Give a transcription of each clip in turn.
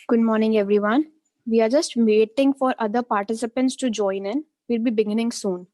Good morning, everyone. We are just waiting for other participants to join in. We'll be beginning soon.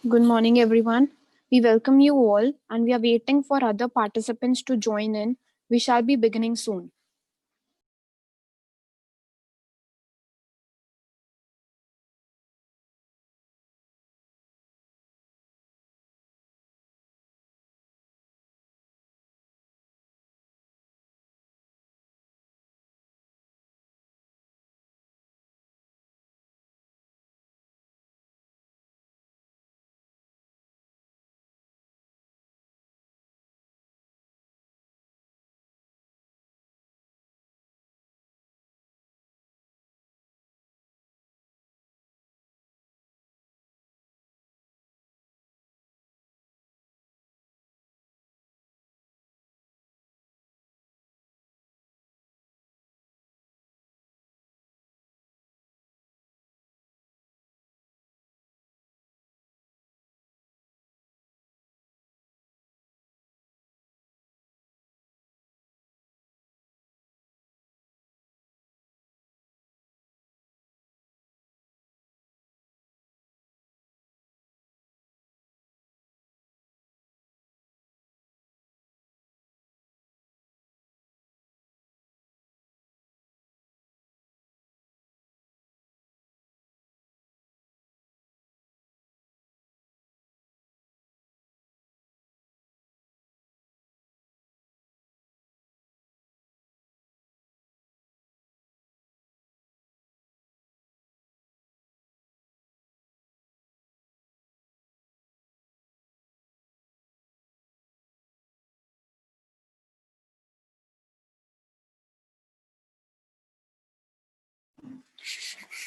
Good morning, everyone. We welcome you all and we are waiting for other participants to join in. We shall be beginning soon.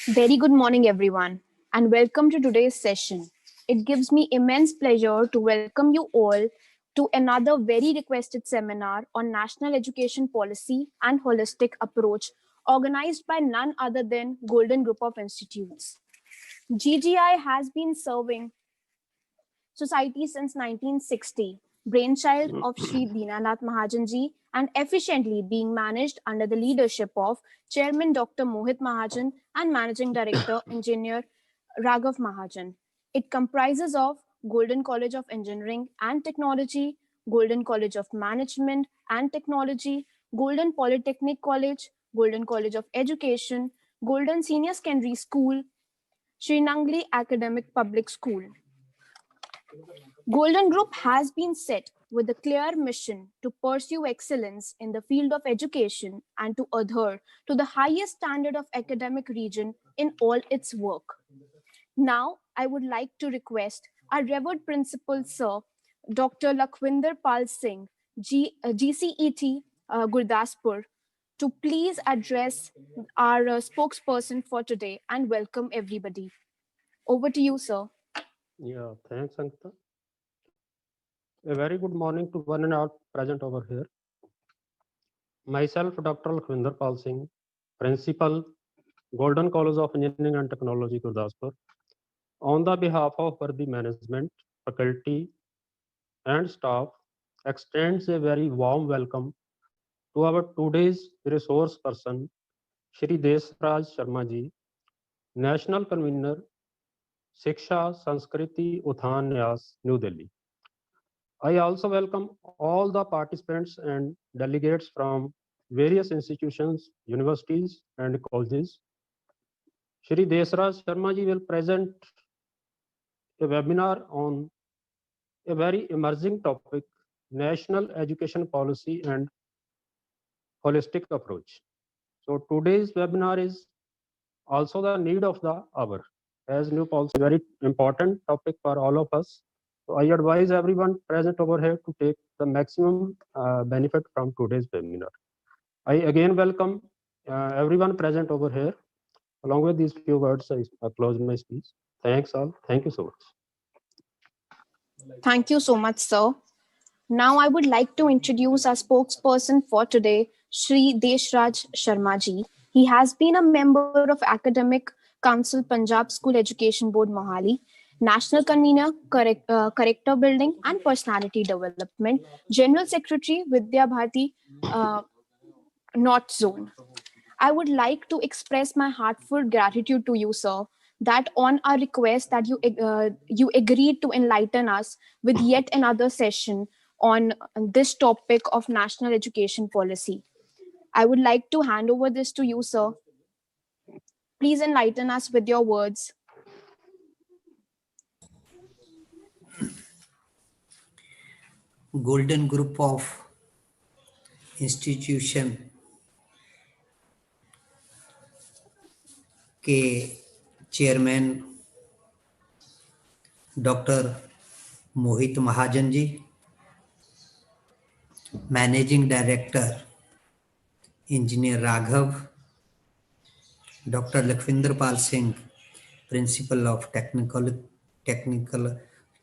Very good morning, everyone, and welcome to today's session. It gives me immense pleasure to welcome you all to another very requested seminar on national education policy and holistic approach organized by none other than Golden Group of Institutes. GGI has been serving society since 1960, brainchild of Sri Dinanath Mahajanji and efficiently being managed under the leadership of Chairman Dr. Mohit Mahajan and Managing Director Engineer Raghav Mahajan. It comprises of Golden College of Engineering and Technology, Golden College of Management and Technology, Golden Polytechnic College, Golden College of Education, Golden Senior Secondary School, Srinangli Academic Public School. Golden Group has been set with a clear mission to pursue excellence in the field of education and to adhere to the highest standard of academic region in all its work. Now, I would like to request our revered principal, Sir Dr. Lakhwinder Pal Singh, GCET Gurdaspur, to please address our spokesperson for today and welcome everybody. Over to you, sir. Yeah, thanks, Ankita. A very good morning to one and all present over here. Myself, Dr. Lakhvinder Pal Singh, Principal, Golden College of Engineering and Technology, Gurdaspur. On the behalf of the management, faculty, and staff, extends a very warm welcome to our today's resource person, Shri Desraj Sharma ji, National Convener, Shiksha Sanskriti Uthan Nyas, New Delhi. I also welcome all the participants and delegates from various institutions, universities, and colleges. Shri Desraj Sharma ji will present a webinar on a very emerging topic, national education policy and holistic approach. So today's webinar is also the need of the hour, as new policy, very important topic for all of us. So I advise everyone present over here to take the maximum benefit from today's webinar. I again welcome everyone present over here. Along with these few words, I close my speech. Thanks all. Thank you so much. Thank you so much, sir. Now I would like to introduce our spokesperson for today, Shri Deshraj Sharma ji. He has been a member of Academic Council Punjab School Education Board Mohali, National Convener, Character Building and Personality Development, General Secretary Vidya Bharati North Zone. I would like to express my heartfelt gratitude to you, sir, that on our request that you agreed to enlighten us with yet another session on this topic of national education policy. I would like to hand over this to you, sir. Please enlighten us with your words. Golden Group of Institution के chairman doctor Mohit Mahajan ji, managing director engineer Raghav, doctor Lakhwinder Pal Singh, principal of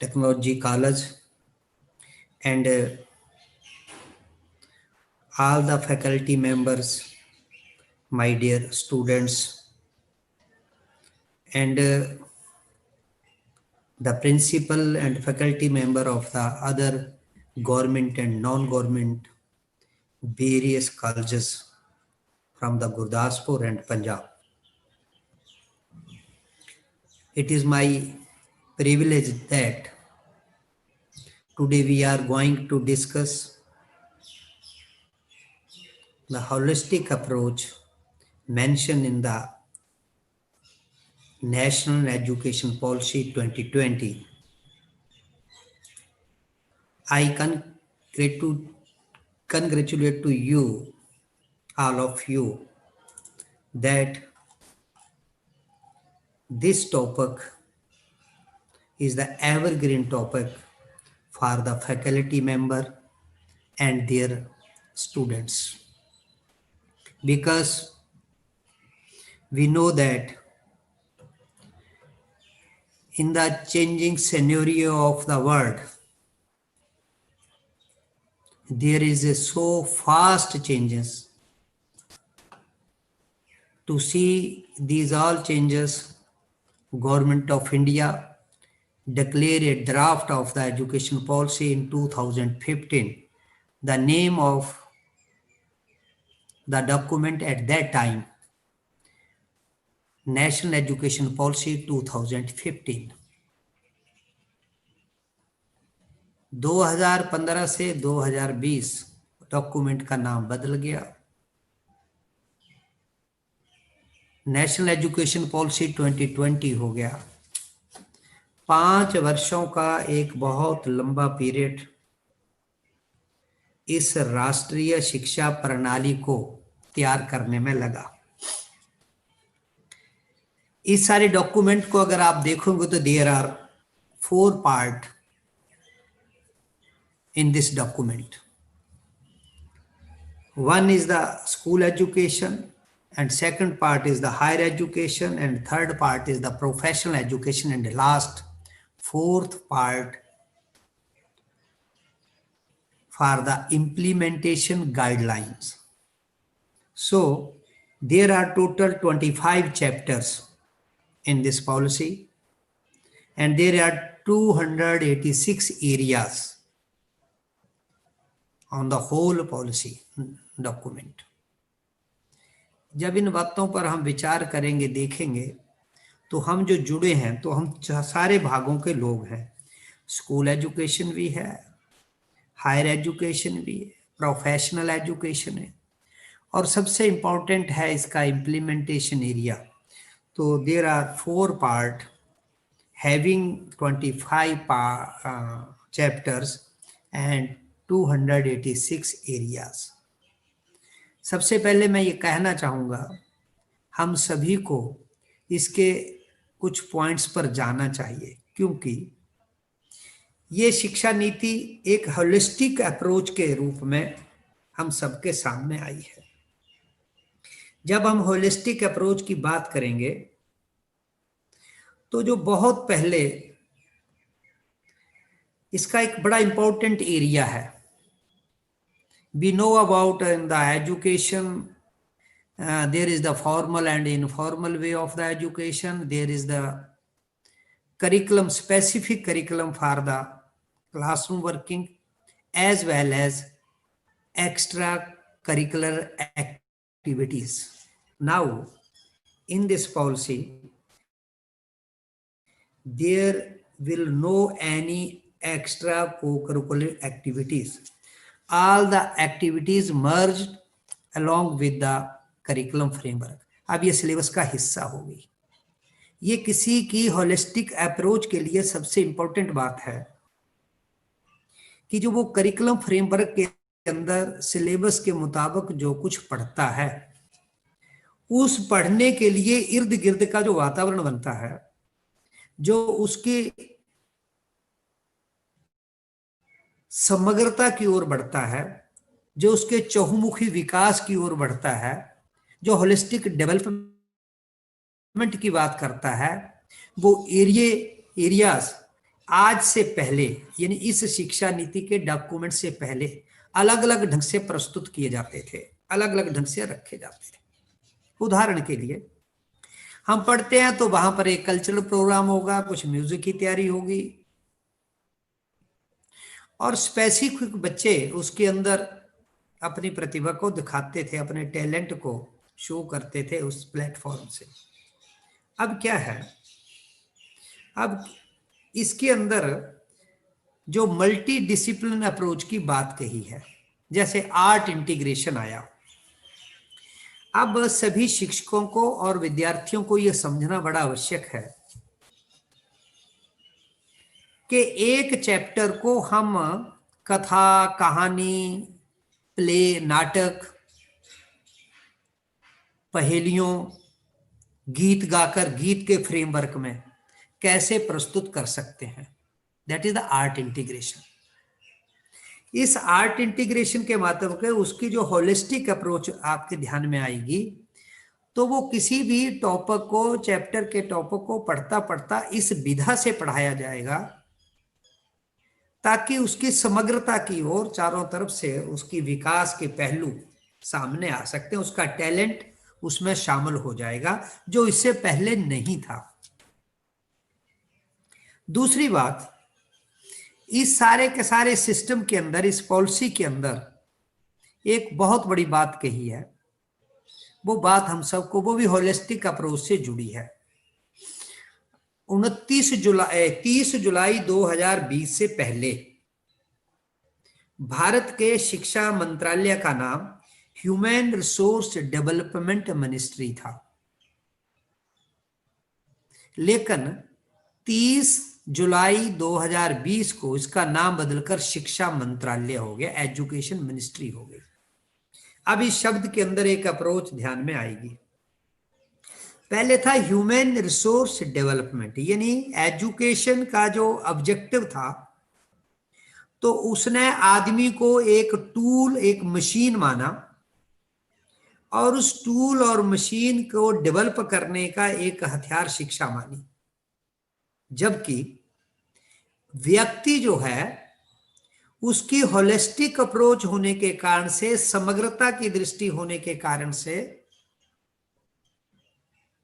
technology college, and all the faculty members, my dear students, and the principal and faculty member of the other government and non-government various colleges from the Gurdaspur and Punjab. It is my privilege that today we are going to discuss the holistic approach mentioned in the National Education Policy 2020. I congratulate to you, all of you, that this topic is the evergreen topic for the faculty member and their students. Because we know that in the changing scenario of the world, there is a so fast changes. To see these all changes, Government of India declared a draft of the education policy in 2015. The name of the document at that time, National Education Policy 2015. 2015 से 2020 document का नाम बदल गया, national education policy 2020 हो गया। 5 वर्षों का एक बहुत लंबा पीरियड इस राष्ट्रीय शिक्षा प्रणाली को तैयार करने में लगा। इस सारे डॉक्यूमेंट को अगर आप देखोगे तो there are 4 part in this document. One is the school education, and second part is the higher education, and third part is the professional education, and the last 4th part for the implementation guidelines. So there are total 25 chapters in this policy, and there are 286 areas on the whole policy document. जब इन बातों पर हम विचार करेंगे, देखेंगे, तो हम जो जुड़े हैं तो हम सारे भागों के लोग हैं। स्कूल एजुकेशन भी है, हायर एजुकेशन भी है, प्रोफेशनल एजुकेशन है, और सबसे इम्पोर्टेंट है इसका इम्प्लीमेंटेशन एरिया। तो there are 4 part having 25 chapters and 286 areas. सबसे पहले मैं ये कहना चाहूँगा, हम सभी को इसके कुछ पॉइंट्स पर जाना चाहिए, क्योंकि ये शिक्षा नीति एक होलिस्टिक अप्रोच के रूप में हम सबके सामने आई है। जब हम होलिस्टिक अप्रोच की बात करेंगे तो जो बहुत पहले इसका एक बड़ा इंपॉर्टेंट एरिया है। We know about in the education, there is the formal and informal way of the education. There is the curriculum, specific curriculum for the classroom working, as well as extra curricular activities. Now, in this policy, there will no any extra co-curricular activities. All the activities merged along with the curriculum framework. अब ये syllabus का हिस्सा होगी। ये किसी की holistic approach के लिए सबसे इंपॉर्टेंट बात है कि जो वो करिकुलम फ्रेमवर्क के अंदर सिलेबस के मुताबिक जो कुछ पढ़ता है, उस पढ़ने के लिए इर्द गिर्द का जो वातावरण बनता है, जो उसकी समग्रता की ओर बढ़ता है, जो उसके चहुमुखी विकास की ओर बढ़ता है, जो होलिस्टिक डेवलपमेंट की बात करता है, वो एरियाज आज से पहले यानी इस शिक्षा नीति के डॉक्यूमेंट से पहले अलग अलग ढंग से प्रस्तुत किए जाते थे, अलग अलग ढंग से रखे जाते थे। उदाहरण के लिए हम पढ़ते हैं तो वहां पर एक कल्चरल प्रोग्राम होगा, कुछ म्यूजिक की तैयारी होगी, और स्पेसिफिक बच्चे उसके अंदर अपनी प्रतिभा को दिखाते थे, अपने टैलेंट को शो करते थे उस प्लेटफॉर्म से। अब क्या है, अब इसके अंदर जो मल्टी डिसिप्लिन अप्रोच की बात कही है, जैसे आर्ट इंटीग्रेशन आया। अब सभी शिक्षकों को और विद्यार्थियों को यह समझना बड़ा आवश्यक है कि एक चैप्टर को हम कथा, कहानी, प्ले, नाटक, पहेलियों, गीत गाकर गीत के फ्रेमवर्क में कैसे प्रस्तुत कर सकते हैं। That is the art integration. इस आर्ट इंटीग्रेशन के माध्यम से उसकी जो होलिस्टिक अप्रोच आपके ध्यान में आएगी, तो वो किसी भी टॉपिक को, चैप्टर के टॉपिक को पढ़ता पढ़ता इस विधा से पढ़ाया जाएगा ताकि उसकी समग्रता की ओर चारों तरफ से उसकी विकास के पहलू सामने आ सकते हैं, उसका टैलेंट उसमें शामिल हो जाएगा जो इससे पहले नहीं था। दूसरी बात, इस सारे के सारे सिस्टम के अंदर, इस पॉलिसी के अंदर एक बहुत बड़ी बात कही है, वो बात हम सबको, वो भी होलिस्टिक अप्रोच से जुड़ी है। 30 जुलाई 2020 से पहले भारत के शिक्षा मंत्रालय का नाम ह्यूमन रिसोर्स डेवलपमेंट मिनिस्ट्री था, लेकिन 30 जुलाई 2020 को इसका नाम बदलकर शिक्षा मंत्रालय हो गया, एजुकेशन मिनिस्ट्री हो गई। अब इस शब्द के अंदर एक अप्रोच ध्यान में आएगी। पहले था ह्यूमन रिसोर्स डेवलपमेंट, यानी एजुकेशन का जो ऑब्जेक्टिव था, तो उसने आदमी को एक टूल, एक मशीन माना और उस टूल और मशीन को डेवलप करने का एक हथियार शिक्षा मानी। जबकि व्यक्ति जो है उसकी होलिस्टिक अप्रोच होने के कारण से, समग्रता की दृष्टि होने के कारण से,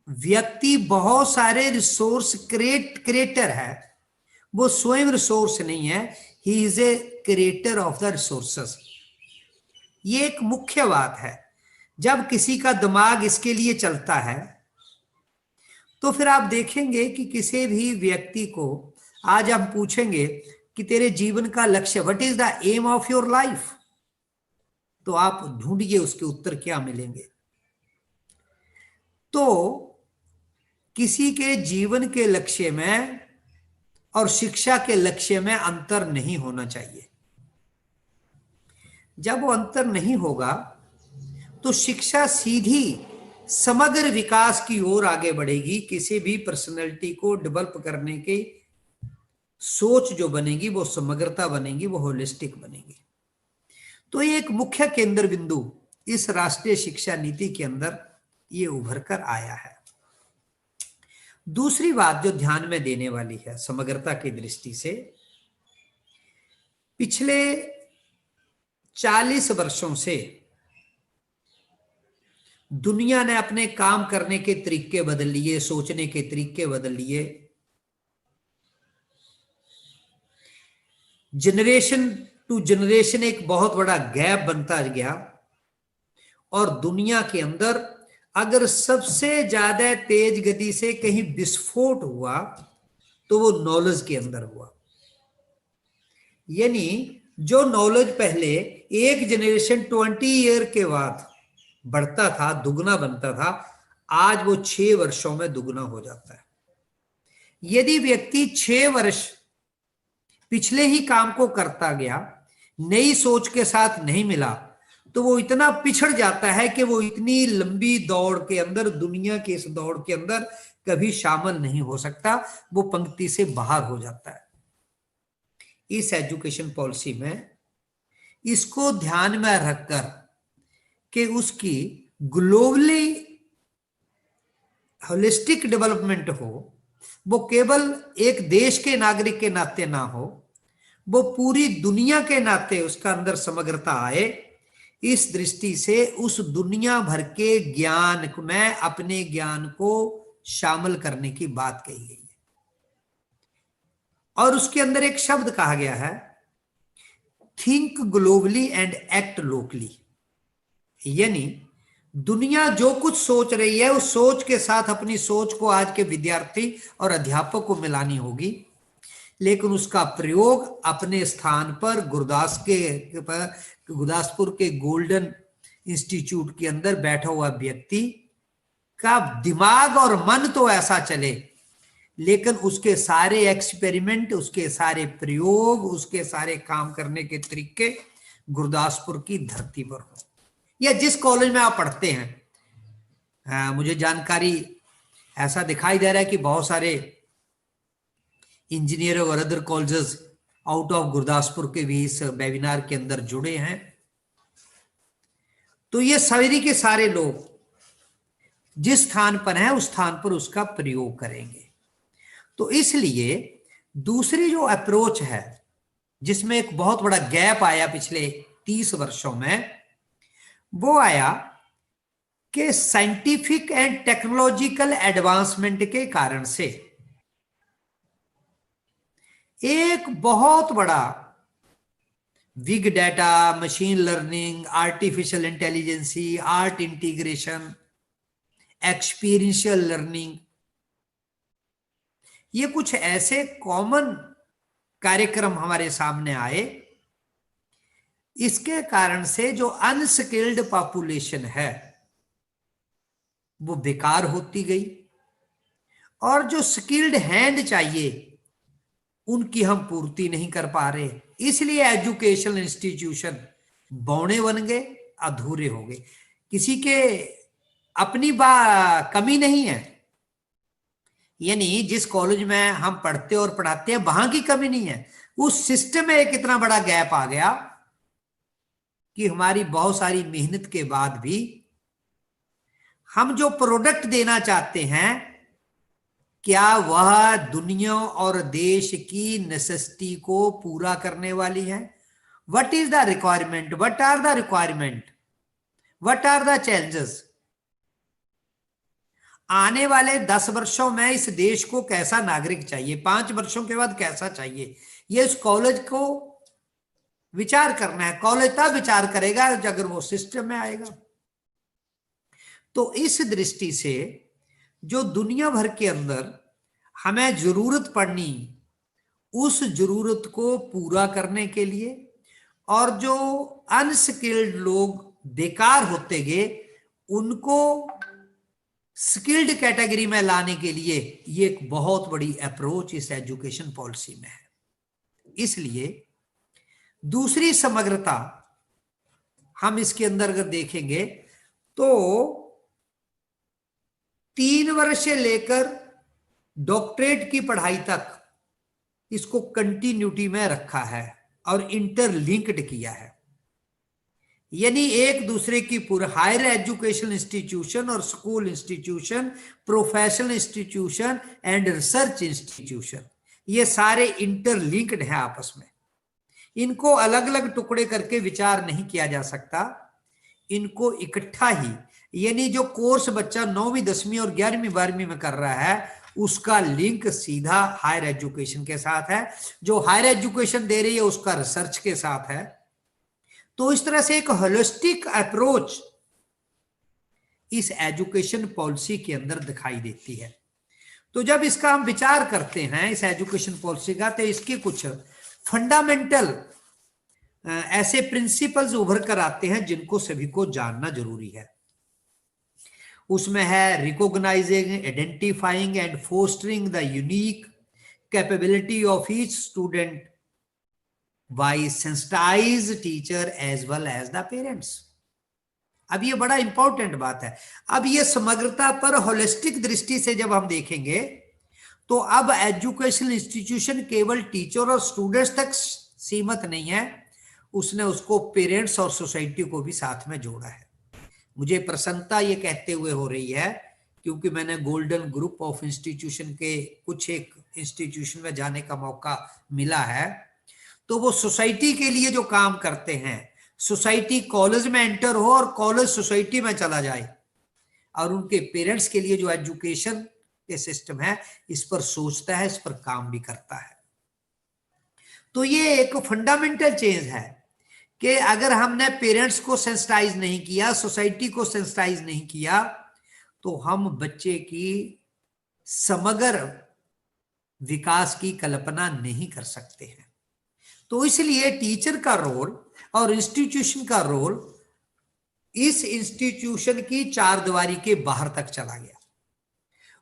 व्यक्ति बहुत सारे रिसोर्स क्रिएटर है, वो स्वयं रिसोर्स नहीं है, he is a creator of the resources. ये एक मुख्य बात है। जब किसी का दिमाग इसके लिए चलता है तो फिर आप देखेंगे कि किसी भी व्यक्ति को आज हम पूछेंगे कि तेरे जीवन का लक्ष्य, what is the aim of your life, तो आप ढूंढिए उसके उत्तर क्या मिलेंगे। तो किसी के जीवन के लक्ष्य में और शिक्षा के लक्ष्य में अंतर नहीं होना चाहिए। जब वो अंतर नहीं होगा तो शिक्षा सीधी समग्र विकास की ओर आगे बढ़ेगी। किसी भी पर्सनैलिटी को डेवलप करने की सोच जो बनेगी वो समग्रता बनेगी, वो होलिस्टिक बनेगी। तो ये एक मुख्य केंद्र बिंदु इस राष्ट्रीय शिक्षा नीति के अंदर ये उभर कर आया है। दूसरी बात जो ध्यान में देने वाली है समग्रता की दृष्टि से, पिछले 40 वर्षों से दुनिया ने अपने काम करने के तरीके बदल लिए, सोचने के तरीके बदल लिए। जनरेशन टू जनरेशन एक बहुत बड़ा गैप बनता गया और दुनिया के अंदर अगर सबसे ज्यादा तेज गति से कहीं विस्फोट हुआ तो वो नॉलेज के अंदर हुआ। यानी जो नॉलेज पहले एक जनरेशन 20 ईयर के बाद बढ़ता था, दुगना बनता था, आज वो 6 वर्षों में दुगना हो जाता है। यदि व्यक्ति 6 वर्ष पिछले ही काम को करता गया, नई सोच के साथ नहीं मिला, तो वो इतना पिछड़ जाता है कि वो इतनी लंबी दौड़ के अंदर, दुनिया की इस दौड़ के अंदर कभी शामिल नहीं हो सकता, वो पंक्ति से बाहर हो जाता है। इस एजुकेशन पॉलिसी में इसको ध्यान में रखकर कि उसकी ग्लोबली होलिस्टिक डेवलपमेंट हो, वो केवल एक देश के नागरिक के नाते ना हो, वो पूरी दुनिया के नाते उसका अंदर समग्रता आए, इस दृष्टि से उस दुनिया भर के ज्ञान में अपने ज्ञान को शामिल करने की बात कही गई है। और उसके अंदर एक शब्द कहा गया है, think globally and act locally. यानी दुनिया जो कुछ सोच रही है, उस सोच के साथ अपनी सोच को आज के विद्यार्थी और अध्यापक को मिलानी होगी, लेकिन उसका प्रयोग अपने स्थान पर गुरदासपुर के गोल्डन इंस्टीट्यूट के अंदर बैठा हुआ व्यक्ति का दिमाग और मन तो ऐसा चले, लेकिन उसके सारे एक्सपेरिमेंट, उसके सारे प्रयोग, उसके सारे काम करने के तरीके गुरदासपुर की धरती पर हो, या जिस कॉलेज में आप पढ़ते हैं। मुझे जानकारी ऐसा दिखाई दे रहा है कि बहुत सारे इंजीनियर और other colleges out of Gurdaspur के भी इस वेबिनार के अंदर जुड़े हैं। तो ये सारे के सारे लोग जिस स्थान पर हैं, उस स्थान पर उसका प्रयोग करेंगे। तो इसलिए दूसरी जो अप्रोच है, जिसमें एक बहुत बड़ा गैप आया पिछले 30 वर्षों में, वो आया कि साइंटिफिक एंड टेक्नोलॉजिकल एडवांसमेंट के कारण से एक बहुत बड़ा big data, machine learning, artificial intelligence, art integration, experiential learning, ये कुछ ऐसे कॉमन कार्यक्रम हमारे सामने आए। इसके कारण से जो अनस्किल्ड पॉपुलेशन है वो बेकार होती गई, और जो स्किल्ड हैंड चाहिए उनकी हम पूर्ति नहीं कर पा रहे। इसलिए एजुकेशनल इंस्टीट्यूशन बौने बन गए, अधूरे हो गए। किसी के अपनी कमी नहीं है, यानी जिस कॉलेज में हम पढ़ते और पढ़ाते हैं वहां की कमी नहीं है, उस सिस्टम में एक इतना बड़ा गैप आ गया कि हमारी बहुत सारी मेहनत के बाद भी हम जो प्रोडक्ट देना चाहते हैं, क्या वह दुनिया और देश की नेसेसिटी को पूरा करने वाली है? What is the requirement, what are the requirement, what are the challenges? आने वाले 10 वर्षों में इस देश को कैसा नागरिक चाहिए, 5 वर्षों के बाद कैसा चाहिए, ये इस कॉलेज को विचार करना है। कॉलेज तब विचार करेगा अगर वो सिस्टम में आएगा। तो इस दृष्टि से जो दुनिया भर के अंदर हमें जरूरत पड़नी, उस जरूरत को पूरा करने के लिए, और जो अनस्किल्ड लोग बेकार होते गए उनको स्किल्ड कैटेगरी में लाने के लिए ये एक बहुत बड़ी अप्रोच इस एजुकेशन पॉलिसी में है। इसलिए दूसरी समग्रता हम इसके अंदर अगर देखेंगे तो 3 वर्ष से लेकर डॉक्टरेट की पढ़ाई तक इसको कंटिन्यूटी में रखा है और इंटरलिंक्ड किया है। यानी एक दूसरे की पूरे हायर एजुकेशन इंस्टीट्यूशन और school institution, professional institution and research institution, ये सारे इंटरलिंक्ड हैं आपस में। इनको अलग अलग टुकड़े करके विचार नहीं किया जा सकता, इनको इकट्ठा ही, यानी जो कोर्स बच्चा 9वीं 10वीं और 11वीं 12वीं में कर रहा है उसका लिंक सीधा हायर एजुकेशन के साथ है, जो हायर एजुकेशन दे रही है उसका रिसर्च के साथ है। तो इस तरह से एक होलिस्टिक अप्रोच इस एजुकेशन पॉलिसी के अंदर दिखाई देती है। तो जब इसका हम विचार करते हैं इस एजुकेशन पॉलिसी का, तो इसके कुछ फंडामेंटल ऐसे प्रिंसिपल्स उभर कर आते हैं जिनको सभी को जानना जरूरी है। उसमें है recognising, identifying and fostering the unique capability of each student by sensitise teacher as well as the parents. अब ये बड़ा इंपॉर्टेंट बात है। अब ये समग्रता पर होलिस्टिक दृष्टि से जब हम देखेंगे तो अब एजुकेशन इंस्टीट्यूशन केवल टीचर और स्टूडेंट्स तक सीमित नहीं है, उसने उसको पेरेंट्स और सोसाइटी को भी साथ में जोड़ा है। मुझे प्रसन्नता ये कहते हुए हो रही है क्योंकि मैंने गोल्डन ग्रुप ऑफ इंस्टीट्यूशन के कुछ एक इंस्टीट्यूशन में जाने का मौका मिला है। तो वो सोसाइटी के लिए जो काम करते हैं, सोसाइटी कॉलेज में एंटर हो और कॉलेज सोसाइटी में चला जाए, और उनके पेरेंट्स के लिए जो एजुकेशन के सिस्टम है इस पर सोचता है, इस पर काम भी करता है। तो ये एक फंडामेंटल चेंज है कि अगर हमने पेरेंट्स को सेंसिटाइज नहीं किया, सोसाइटी को सेंसिटाइज नहीं किया, तो हम बच्चे की समग्र विकास की कल्पना नहीं कर सकते हैं। तो इसलिए टीचर का रोल और इंस्टीट्यूशन का रोल इस इंस्टीट्यूशन की चार दीवारी के बाहर तक चला गया,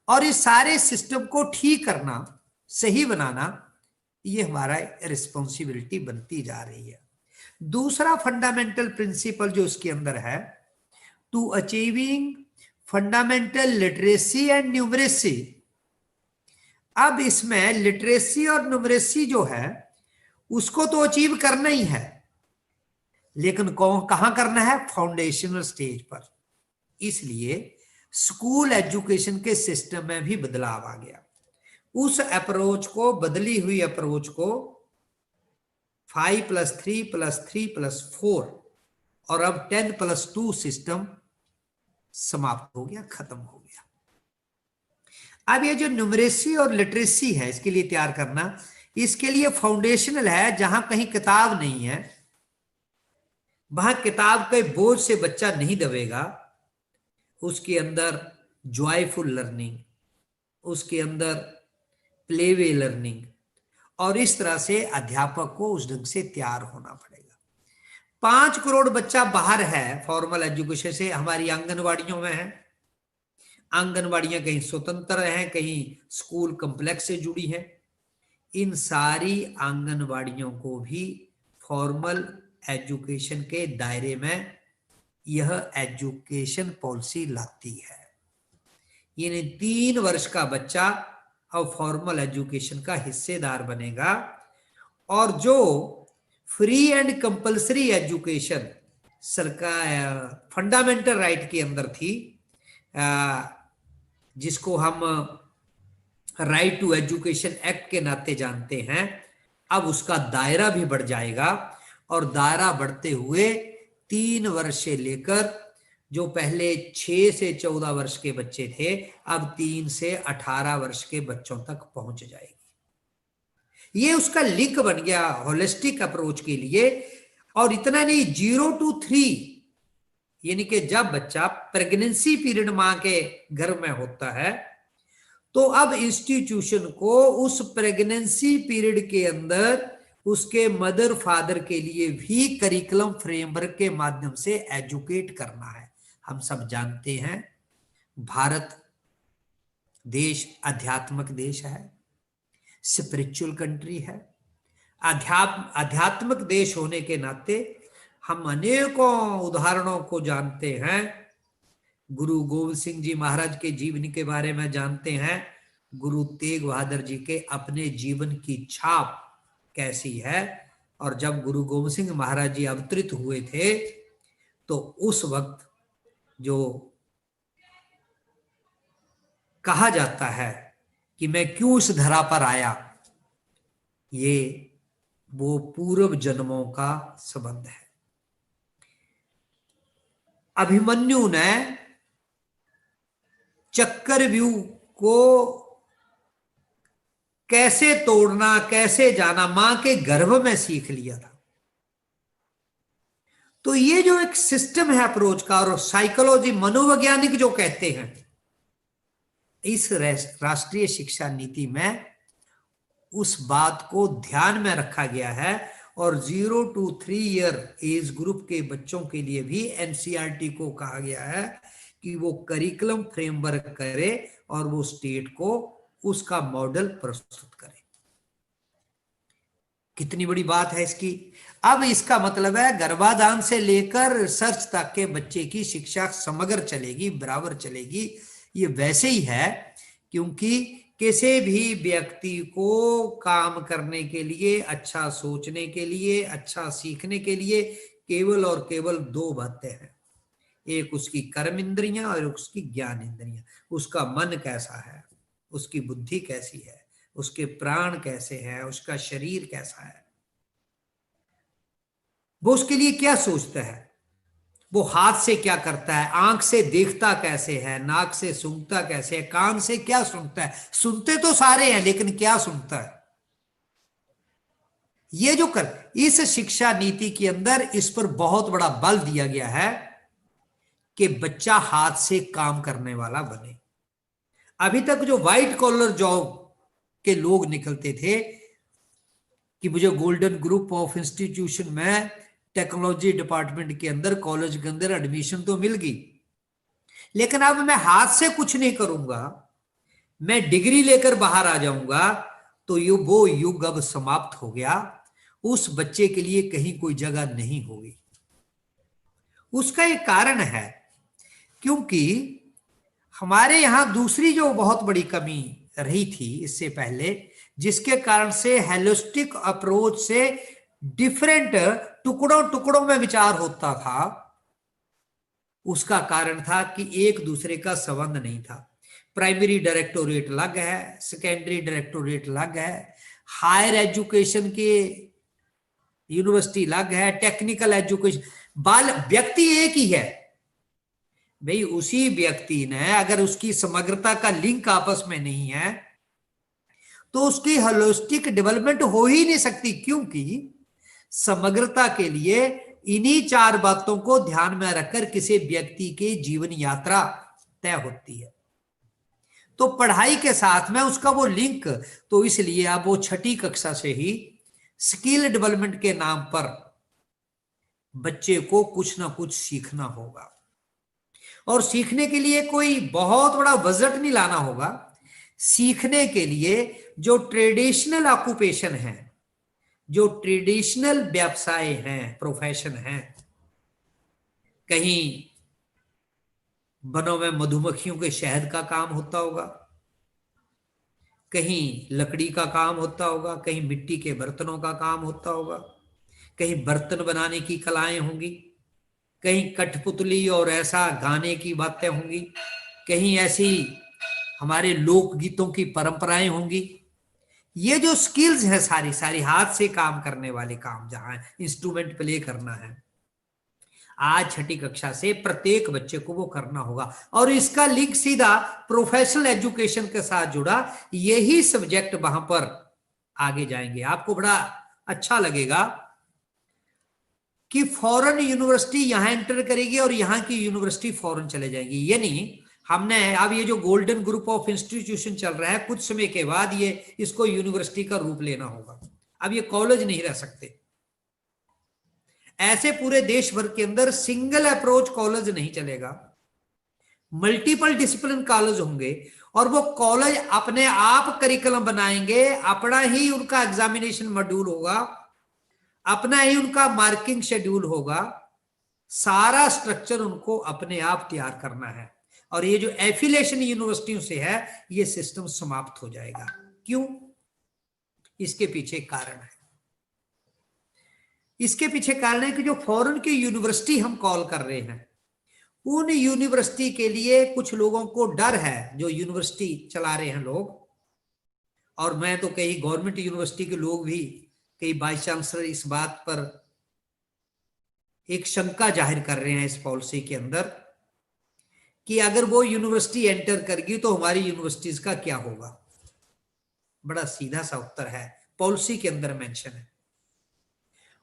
और इस सारे सिस्टम को ठीक करना, सही बनाना, ये हमारा रिस्पॉन्सिबिलिटी बनती जा रही है। दूसरा फंडामेंटल प्रिंसिपल जो इसके अंदर है, to achieving fundamental literacy and numeracy. अब इसमें लिटरेसी और न्यूमरेसी जो है उसको तो अचीव करना ही है, लेकिन कहां करना है? फाउंडेशनल स्टेज पर। इसलिए स्कूल एजुकेशन के सिस्टम में भी बदलाव आ गया। उस अप्रोच को, बदली हुई अप्रोच को 5+3+3+4 और अब 10+2 सिस्टम समाप्त हो गया, खत्म हो गया। अब ये जो न्यूमरेसी और लिटरेसी है, इसके लिए तैयार करना, इसके लिए फाउंडेशनल है। जहां कहीं किताब नहीं है, वहां किताब के बोझ से बच्चा नहीं दबेगा, उसके अंदर जॉयफुल लर्निंग, उसके अंदर प्लेवे लर्निंग, और इस तरह से अध्यापक को उस ढंग से तैयार होना पड़ेगा। 5 करोड़ बच्चा बाहर है फॉर्मल एजुकेशन से, हमारी आंगनवाड़ियों में है। आंगनवाड़ियां कहीं स्वतंत्र हैं, कहीं स्कूल कम्प्लेक्स से जुड़ी है। इन सारी आंगनवाड़ियों को भी फॉर्मल एजुकेशन के दायरे में यह एजुकेशन पॉलिसी लाती है। यानी 3 वर्ष का बच्चा अब फॉर्मल एजुकेशन का हिस्सेदार बनेगा, और जो फ्री एंड कंपल्सरी एजुकेशन सरकार फंडामेंटल राइट के अंदर थी, जिसको हम राइट टू एजुकेशन एक्ट के नाते जानते हैं, अब उसका दायरा भी बढ़ जाएगा, और दायरा बढ़ते हुए 3 वर्ष से लेकर जो पहले 6 से 14 वर्ष के बच्चे थे, अब 3 से 18 वर्ष के बच्चों तक पहुंच जाएगी। ये उसका लिंक बन गया होलिस्टिक अप्रोच के लिए। और इतना नहीं, 0 to 3, यानी कि जब बच्चा प्रेगनेंसी पीरियड मां के गर्भ में होता है, तो अब इंस्टीट्यूशन को उस प्रेगनेंसी पीरियड के अंदर उसके मदर फादर के लिए भी करिकुलम फ्रेमवर्क के माध्यम से एजुकेट करना है। हम सब जानते हैं भारत देश आध्यात्मिक देश है, स्पिरिचुअल कंट्री है। आध्यात्मिक देश होने के नाते हम अनेकों उदाहरणों को जानते हैं। गुरु गोविंद सिंह जी महाराज के जीवन के बारे में जानते हैं, गुरु तेग बहादुर जी के अपने जीवन की छाप कैसी है। और जब गुरु गोविंद सिंह महाराज जी अवतरित हुए थे, तो उस वक्त जो कहा जाता है कि मैं क्यों इस धरा पर आया, ये वो पूर्व जन्मों का संबंध है। अभिमन्यु ने चक्रव्यूह को कैसे तोड़ना, कैसे जाना, मां के गर्भ में सीख लिया था। तो ये जो एक सिस्टम है अप्रोच का, और साइकोलॉजी मनोवैज्ञानिक जो कहते हैं इस राष्ट्रीय शिक्षा नीति में उस बात को ध्यान में रखा गया है और 0 to 3 ईयर एज ग्रुप के बच्चों के लिए भी एनसीईआरटी को कहा गया है कि वो करिकुलम फ्रेमवर्क करे और वो स्टेट को उसका मॉडल प्रस्तुत करे। कितनी बड़ी बात है इसकी। अब इसका मतलब है गर्भाधान से लेकर रिसर्च तक के बच्चे की शिक्षा समग्र चलेगी, बराबर चलेगी। ये वैसे ही है क्योंकि किसी भी व्यक्ति को काम करने के लिए, अच्छा सोचने के लिए, अच्छा सीखने के लिए केवल और केवल 2 बातें हैं। एक उसकी कर्म इंद्रियां और उसकी ज्ञान इंद्रियां। उसका मन कैसा है, उसकी बुद्धि कैसी है, उसके प्राण कैसे हैं, उसका शरीर कैसा है, वो उसके लिए क्या सोचता है, वो हाथ से क्या करता है, आंख से देखता कैसे है, नाक से सूंघता कैसे है, कान से क्या सुनता है। सुनते तो सारे हैं लेकिन क्या सुनता है, ये जो कर इस शिक्षा नीति के अंदर इस पर बहुत बड़ा बल दिया गया है कि बच्चा हाथ से काम करने वाला बने। अभी तक जो व्हाइट कॉलर जॉब के लोग निकलते थे कि मुझे गोल्डन ग्रुप ऑफ इंस्टीट्यूशन में टेक्नोलॉजी डिपार्टमेंट के अंदर, कॉलेज के अंदर एडमिशन तो मिल गई, लेकिन अब मैं हाथ से कुछ नहीं करूंगा, मैं डिग्री लेकर बाहर आ जाऊंगा, तो वो युग अब समाप्त हो गया। उस बच्चे के लिए कहीं कोई जगह नहीं होगी। उसका एक कारण है क्योंकि हमारे यहां दूसरी जो बहुत बड़ी कमी रही थी इससे पहले, जिसके कारण से होलिस्टिक अप्रोच से डिफरेंट टुकड़ों में विचार होता था, उसका कारण था कि एक दूसरे का संबंध नहीं था। प्राइमरी डायरेक्टोरेट अलग है, सेकेंडरी डायरेक्टोरेट अलग है, हायर एजुकेशन के यूनिवर्सिटी अलग है, टेक्निकल एजुकेशन, बाल व्यक्ति एक ही है भाई। उसी व्यक्ति ने अगर उसकी समग्रता का लिंक आपस में नहीं है तो उसकी होलिस्टिक डेवलपमेंट हो ही नहीं सकती, क्योंकि समग्रता के लिए इन्हीं 4 बातों को ध्यान में रखकर किसी व्यक्ति की जीवन यात्रा तय होती है। तो पढ़ाई के साथ में उसका वो लिंक, तो इसलिए अब वो 6ठी कक्षा से ही स्किल डेवलपमेंट के नाम पर बच्चे को कुछ ना कुछ सीखना होगा। और सीखने के लिए कोई बहुत बड़ा बजट नहीं लाना होगा। सीखने के लिए जो ट्रेडिशनल ऑक्यूपेशन है, जो ट्रेडिशनल व्यवसाय हैं, प्रोफेशन हैं, कहीं वनों में मधुमक्खियों के शहद का काम होता होगा, कहीं लकड़ी का काम होता होगा, कहीं मिट्टी के बर्तनों का काम होता होगा, कहीं बर्तन बनाने की कलाएं होंगी, कहीं कठपुतली और ऐसा गाने की बातें होंगी, कहीं ऐसी हमारे लोकगीतों की परंपराएं होंगी। ये जो स्किल्स है सारी सारी हाथ से काम करने वाले काम, जहां इंस्ट्रूमेंट प्ले करना है, आज 6ठी कक्षा से प्रत्येक बच्चे को वो करना होगा। और इसका लिंक सीधा प्रोफेशनल एजुकेशन के साथ जुड़ा, यही सब्जेक्ट वहां पर आगे जाएंगे। आपको बड़ा अच्छा लगेगा कि फॉरेन यूनिवर्सिटी यहां एंटर करेगी और यहां की यूनिवर्सिटी फॉरेन चले जाएंगी। ये नहीं, हमने अब ये जो गोल्डन ग्रुप ऑफ इंस्टीट्यूशन चल रहा है, कुछ समय के बाद ये इसको यूनिवर्सिटी का रूप लेना होगा। अब ये कॉलेज नहीं रह सकते। ऐसे पूरे देश भर के अंदर सिंगल अप्रोच कॉलेज नहीं चलेगा, मल्टीपल डिसिप्लिन कॉलेज होंगे और वो कॉलेज अपने आप करिकुलम बनाएंगे, अपना ही उनका एग्जामिनेशन मॉड्यूल होगा, अपना ही उनका मार्किंग शेड्यूल होगा, सारा स्ट्रक्चर उनको अपने आप तैयार करना है। और ये जो एफिलिएशन यूनिवर्सिटियों से है, ये सिस्टम समाप्त हो जाएगा। क्यों? इसके पीछे कारण है। इसके पीछे कारण है कि जो फॉरेन की यूनिवर्सिटी हम कॉल कर रहे हैं, उन यूनिवर्सिटी के लिए कुछ लोगों को डर है, जो यूनिवर्सिटी चला रहे हैं लोग, और मैं तो कई गवर्नमेंट यूनिवर्सिटी के लोग भी, कई वाइस चांसलर इस बात पर एक शंका जाहिर कर रहे हैं इस पॉलिसी के अंदर कि अगर वो यूनिवर्सिटी एंटर करेगी तो हमारी यूनिवर्सिटीज का क्या होगा। बड़ा सीधा सा उत्तर है, पॉलिसी के अंदर मेंशन है।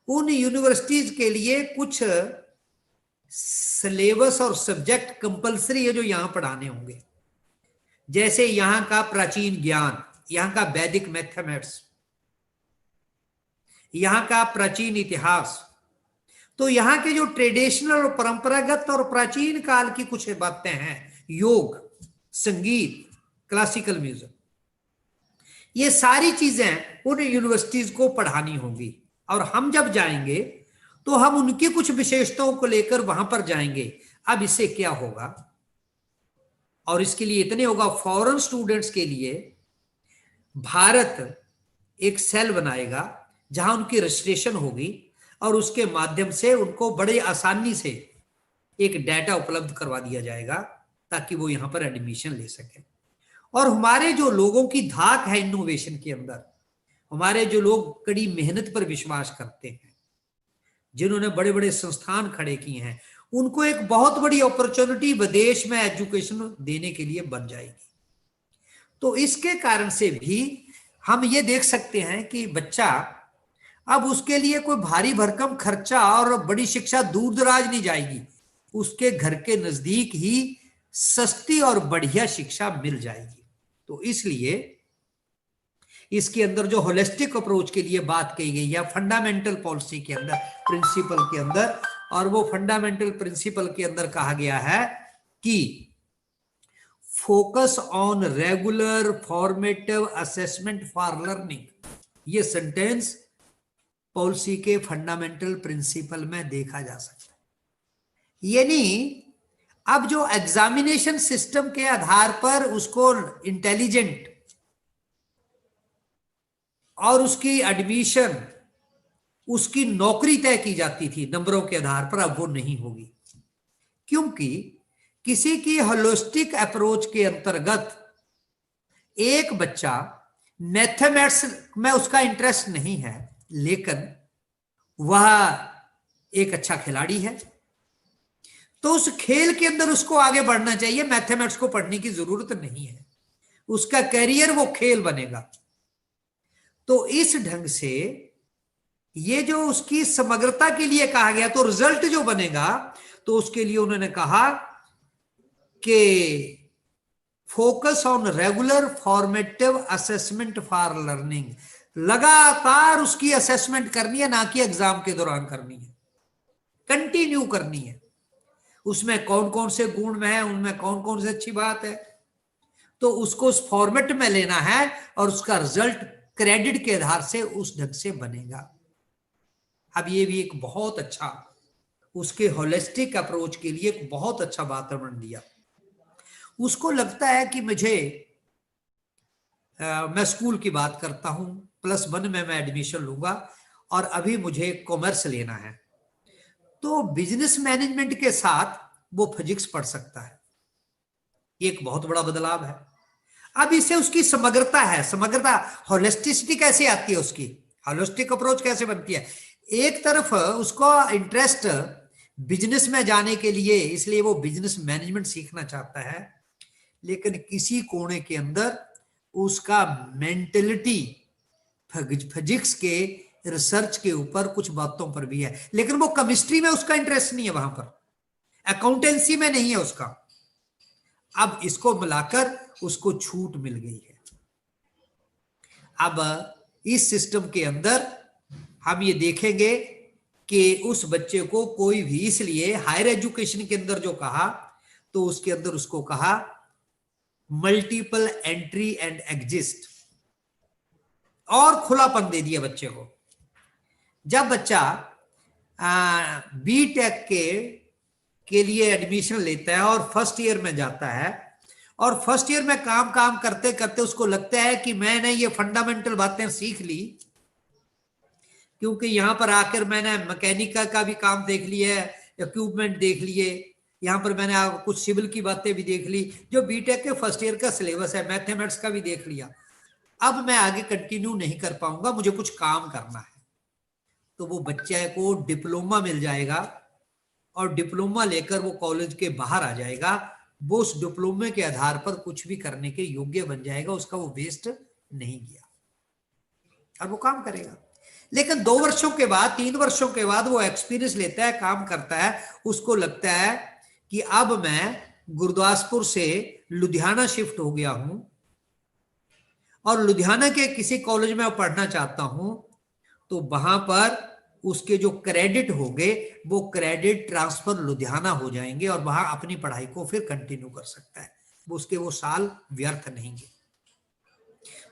उन यूनिवर्सिटीज के लिए कुछ सिलेबस और सब्जेक्ट कंपलसरी है जो यहां पढ़ाने होंगे, जैसे यहाँ का प्राचीन ज्ञान, यहाँ का वैदिक मैथमेटिक्स, यहाँ का प्राचीन इतिहास, तो यहाँ के जो ट्रेडिशनल और परंपरागत और प्राचीन काल की कुछ बातें हैं, योग, संगीत, क्लासिकल म्यूजिक, ये सारी चीजें उन यूनिवर्सिटीज को पढ़ानी होंगी। और हम जब जाएंगे तो हम उनकी कुछ विशेषताओं को लेकर वहां पर जाएंगे। अब इससे क्या होगा, और इसके लिए इतने होगा, फॉरेन स्टूडेंट्स के लिए भारत एक सेल बनाएगा जहां उनकी रजिस्ट्रेशन होगी और उसके माध्यम से उनको बड़े आसानी से एक डाटा उपलब्ध करवा दिया जाएगा ताकि वो यहां पर एडमिशन ले सके। और हमारे जो लोगों की धाक है इनोवेशन के अंदर, हमारे जो लोग कड़ी मेहनत पर विश्वास करते हैं, जिन्होंने बड़े बड़े संस्थान खड़े किए हैं, उनको एक बहुत बड़ी अपॉर्चुनिटी विदेश में एजुकेशन देने के लिए बन जाएगी। तो इसके कारण से भी हम ये देख सकते हैं कि बच्चा अब उसके लिए कोई भारी भरकम खर्चा और बड़ी शिक्षा दूर दराज नहीं जाएगी, उसके घर के नजदीक ही सस्ती और बढ़िया शिक्षा मिल जाएगी। तो इसलिए इसके अंदर जो होलिस्टिक अप्रोच के लिए बात कही गई है फंडामेंटल पॉलिसी के अंदर, प्रिंसिपल के अंदर, और वो फंडामेंटल प्रिंसिपल के अंदर कहा गया है कि focus on regular formative assessment for learning, ये सेंटेंस पॉलिसी के फंडामेंटल प्रिंसिपल में देखा जा सकता है। यानी अब जो एग्जामिनेशन सिस्टम के आधार पर उसको इंटेलिजेंट और उसकी एडमिशन, उसकी नौकरी तय की जाती थी नंबरों के आधार पर, अब वो नहीं होगी, क्योंकि किसी की होलिस्टिक अप्रोच के अंतर्गत एक बच्चा मैथमेटिक्स में उसका इंटरेस्ट नहीं है लेकिन वह एक अच्छा खिलाड़ी है, तो उस खेल के अंदर उसको आगे बढ़ना चाहिए, मैथमेटिक्स को पढ़ने की जरूरत नहीं है, उसका करियर वो खेल बनेगा। तो इस ढंग से ये जो उसकी समग्रता के लिए कहा गया, तो रिजल्ट जो बनेगा तो उसके लिए उन्होंने कहा कि focus on regular formative assessment for learning, लगातार उसकी असेसमेंट करनी है, ना कि एग्जाम के दौरान करनी है, कंटिन्यू करनी है। उसमें कौन कौन से गुण में है, उनमें कौन कौन से अच्छी बात है, तो उसको उस फॉर्मेट में लेना है और उसका रिजल्ट क्रेडिट के आधार से उस ढंग से बनेगा। अब ये भी एक बहुत अच्छा, उसके होलिस्टिक अप्रोच के लिए एक बहुत अच्छा वातावरण दिया। उसको लगता है कि मुझे मैं स्कूल की बात करता हूं, +1 में मैं एडमिशन लूंगा और अभी मुझे कॉमर्स लेना है, तो बिजनेस मैनेजमेंट के साथ वो फिजिक्स पढ़ सकता है। एक बहुत बड़ा बदलाव है। अब इससे उसकी समग्रता है, समग्रता, होलिस्टिसिटी कैसे आती है, उसकी होलिस्टिक अप्रोच कैसे बनती है। एक तरफ उसको इंटरेस्ट बिजनेस में जाने के लिए, इसलिए वो बिजनेस मैनेजमेंट सीखना चाहता है, लेकिन किसी कोने के अंदर उसका मेंटलिटी फिजिक्स के रिसर्च के ऊपर कुछ बातों पर भी है, लेकिन वो केमिस्ट्री में उसका इंटरेस्ट नहीं है, वहां पर अकाउंटेंसी में नहीं है उसका। अब इसको मिलाकर उसको छूट मिल गई है। अब इस सिस्टम के अंदर हम ये देखेंगे कि उस बच्चे को कोई भी, इसलिए हायर एजुकेशन के अंदर जो कहा, तो उसके अंदर उसको कहा मल्टीपल एंट्री एंड एग्जिस्ट, और खुलापन दे दिया बच्चे को। जब बच्चा बीटेक के लिए एडमिशन लेता है और फर्स्ट ईयर में जाता है, और फर्स्ट ईयर में काम करते करते उसको लगता है कि मैंने ये फंडामेंटल बातें सीख ली, क्योंकि यहां पर आकर मैंने मैकेनिका का भी काम देख लिया है, इक्विपमेंट देख लिए, यहाँ पर मैंने कुछ सिविल की बातें भी देख ली, जो बीटेक के फर्स्ट ईयर का सिलेबस है, मैथमेटिक्स का भी देख लिया, अब मैं आगे कंटिन्यू नहीं कर पाऊंगा, मुझे कुछ काम करना है। तो वो बच्चे को डिप्लोमा मिल जाएगा और डिप्लोमा लेकर वो कॉलेज के बाहर आ जाएगा, वो उस डिप्लोमे के आधार पर कुछ भी करने के योग्य बन जाएगा, उसका वो वेस्ट नहीं गया और वो काम करेगा। लेकिन 2 वर्षों के बाद, 3 वर्षों के बाद वो एक्सपीरियंस लेता है, काम करता है, उसको लगता है कि अब मैं गुरदासपुर से लुधियाना शिफ्ट हो गया हूं और लुधियाना के किसी कॉलेज में पढ़ना चाहता हूं, तो वहां पर उसके जो क्रेडिट होंगे वो क्रेडिट ट्रांसफर लुधियाना हो जाएंगे और वहां अपनी पढ़ाई को फिर कंटिन्यू कर सकता है, वो साल व्यर्थ नहीं गए,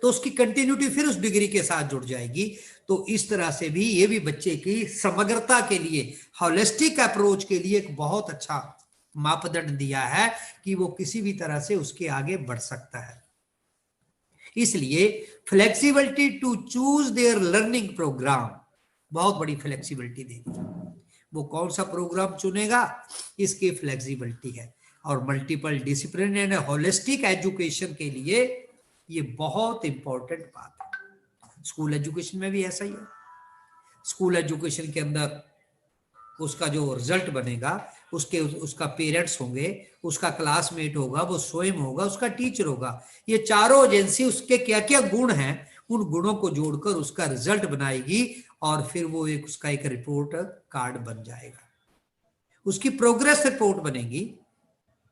तो उसकी कंटिन्यूटी फिर उस डिग्री के साथ जुड़ जाएगी। तो इस तरह से भी ये भी बच्चे की समग्रता के लिए, होलिस्टिक अप्रोच के लिए एक बहुत अच्छा मापदंड दिया है कि वो किसी भी तरह से उसके आगे बढ़ सकता है। इसलिए flexibility to choose their learning programme, बहुत बड़ी फ्लेक्सिबिलिटी देगी। वो कौन सा प्रोग्राम चुनेगा इसकी फ्लेक्सिबिलिटी है। और multiple discipline and holistic education के लिए ये बहुत इंपॉर्टेंट बात है। स्कूल एजुकेशन में भी ऐसा ही है। स्कूल एजुकेशन के अंदर उसका जो रिजल्ट बनेगा, उसका पेरेंट्स होंगे, उसका क्लासमेट होगा, वो स्वयं होगा, उसका टीचर होगा, ये चारों एजेंसी उसके क्या क्या गुण हैं उन गुणों को जोड़कर उसका रिजल्ट बनाएगी और फिर वो उसका एक रिपोर्ट कार्ड बन जाएगा। उसकी प्रोग्रेस रिपोर्ट बनेगी,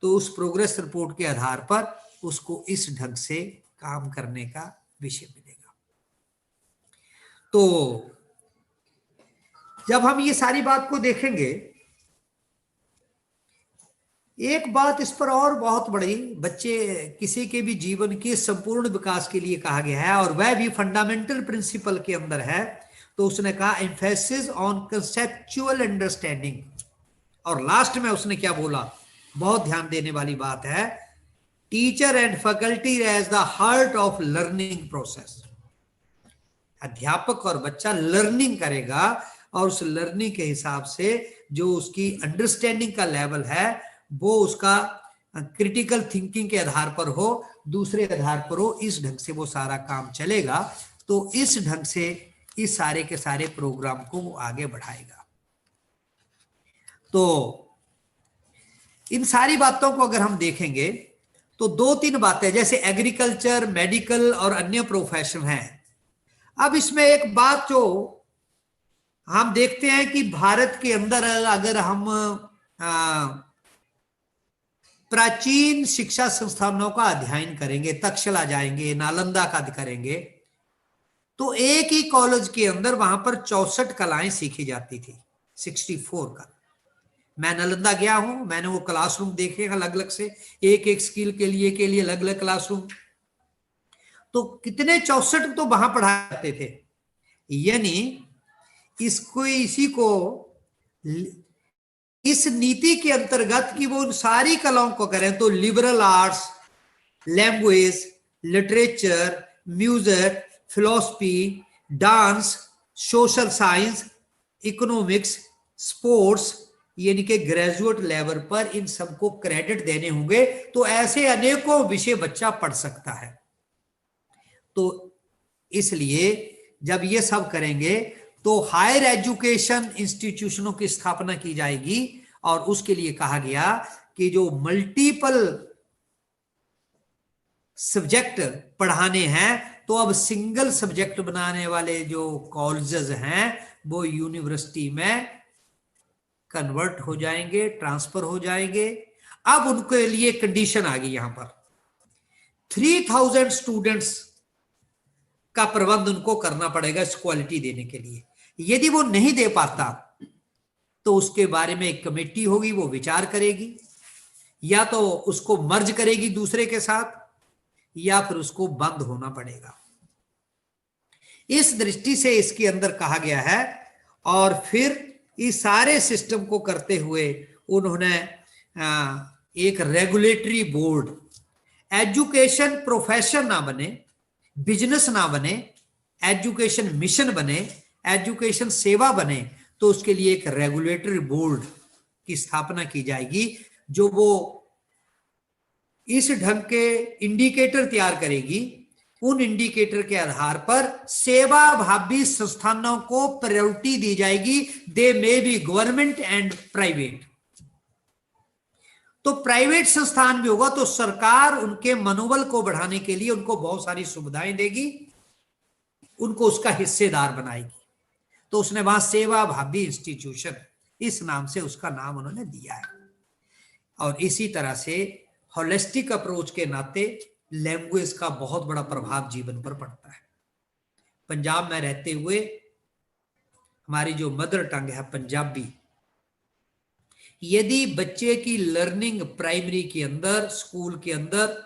तो उस प्रोग्रेस रिपोर्ट के आधार पर उसको इस ढंग से काम करने का विषय मिलेगा। तो जब हम ये सारी बात को देखेंगे, एक बात इस पर और बहुत बड़ी, बच्चे किसी के भी जीवन के संपूर्ण विकास के लिए कहा गया है और वह भी फंडामेंटल प्रिंसिपल के अंदर है। तो उसने कहा एम्फेसिस ऑन कंसेप्चुअल अंडरस्टैंडिंग, और लास्ट में उसने क्या बोला, बहुत ध्यान देने वाली बात है, teacher and faculty as the heart of learning process. अध्यापक और बच्चा लर्निंग करेगा और उस लर्निंग के हिसाब से जो उसकी अंडरस्टैंडिंग का लेवल है वो उसका क्रिटिकल थिंकिंग के आधार पर हो, दूसरे आधार पर हो, इस ढंग से वो सारा काम चलेगा। तो इस ढंग से इस सारे के सारे प्रोग्राम को वो आगे बढ़ाएगा। तो इन सारी बातों को अगर हम देखेंगे तो 2-3 बातें, जैसे एग्रीकल्चर, मेडिकल और अन्य प्रोफेशन हैं। अब इसमें एक बात जो हम देखते हैं कि भारत के अंदर अगर हम प्राचीन शिक्षा संस्थानों का अध्ययन करेंगे, तक्षशिला जाएंगे, नालंदा का करेंगे, तो एक ही कॉलेज के अंदर वहां पर 64 कलाएं सीखी जाती थी, 64 का। मैं नालंदा गया हूं, मैंने वो क्लासरूम देखे अलग अलग से, एक एक स्किल के लिए अलग अलग क्लासरूम। तो कितने 64 तो वहां पढ़ाए जाते थे। यानी इसी को इस नीति के अंतर्गत कि वो सारी कलाओं को करें, तो liberal arts, language, literature, music, philosophy, dance, social science, economics, sports, यानी कि ग्रेजुएट लेवल पर इन सबको क्रेडिट देने होंगे। तो ऐसे अनेकों विषय बच्चा पढ़ सकता है। तो इसलिए जब ये सब करेंगे तो हायर एजुकेशन इंस्टीट्यूशनों की स्थापना की जाएगी और उसके लिए कहा गया कि जो मल्टीपल सब्जेक्ट पढ़ाने हैं, तो अब सिंगल सब्जेक्ट बनाने वाले जो कॉलेजेस हैं वो यूनिवर्सिटी में कन्वर्ट हो जाएंगे, ट्रांसफर हो जाएंगे। अब उनके लिए कंडीशन आ गई, यहां पर 3000 स्टूडेंट्स का प्रबंध उनको करना पड़ेगा इस क्वालिटी देने के लिए। यदि वो नहीं दे पाता तो उसके बारे में एक कमेटी होगी, वो विचार करेगी, या तो उसको मर्ज करेगी दूसरे के साथ, या फिर उसको बंद होना पड़ेगा। इस दृष्टि से इसके अंदर कहा गया है। और फिर इस सारे सिस्टम को करते हुए उन्होंने एक रेगुलेटरी बोर्ड, एजुकेशन प्रोफेशन ना बने, बिजनेस ना बने, एजुकेशन मिशन बने, एजुकेशन सेवा बने, तो उसके लिए एक रेगुलेटरी बोर्ड की स्थापना की जाएगी, जो वो इस ढंग के इंडिकेटर तैयार करेगी। उन इंडिकेटर के आधार पर सेवा भावी संस्थानों को प्रायोरिटी दी जाएगी। They may be government and private. तो प्राइवेट संस्थान भी होगा तो सरकार उनके मनोबल को बढ़ाने के लिए उनको बहुत सारी सुविधाएं देगी, उनको उसका हिस्सेदार बनाएगी। तो उसने वहां सेवा भावी इंस्टीट्यूशन इस नाम से उसका नाम उन्होंने दिया है। और इसी तरह से होलिस्टिक अप्रोच के नाते लैंग्वेज का बहुत बड़ा प्रभाव जीवन पर पड़ता है। पंजाब में रहते हुए हमारी जो मदर टंग है पंजाबी, यदि बच्चे की लर्निंग प्राइमरी के अंदर, स्कूल के अंदर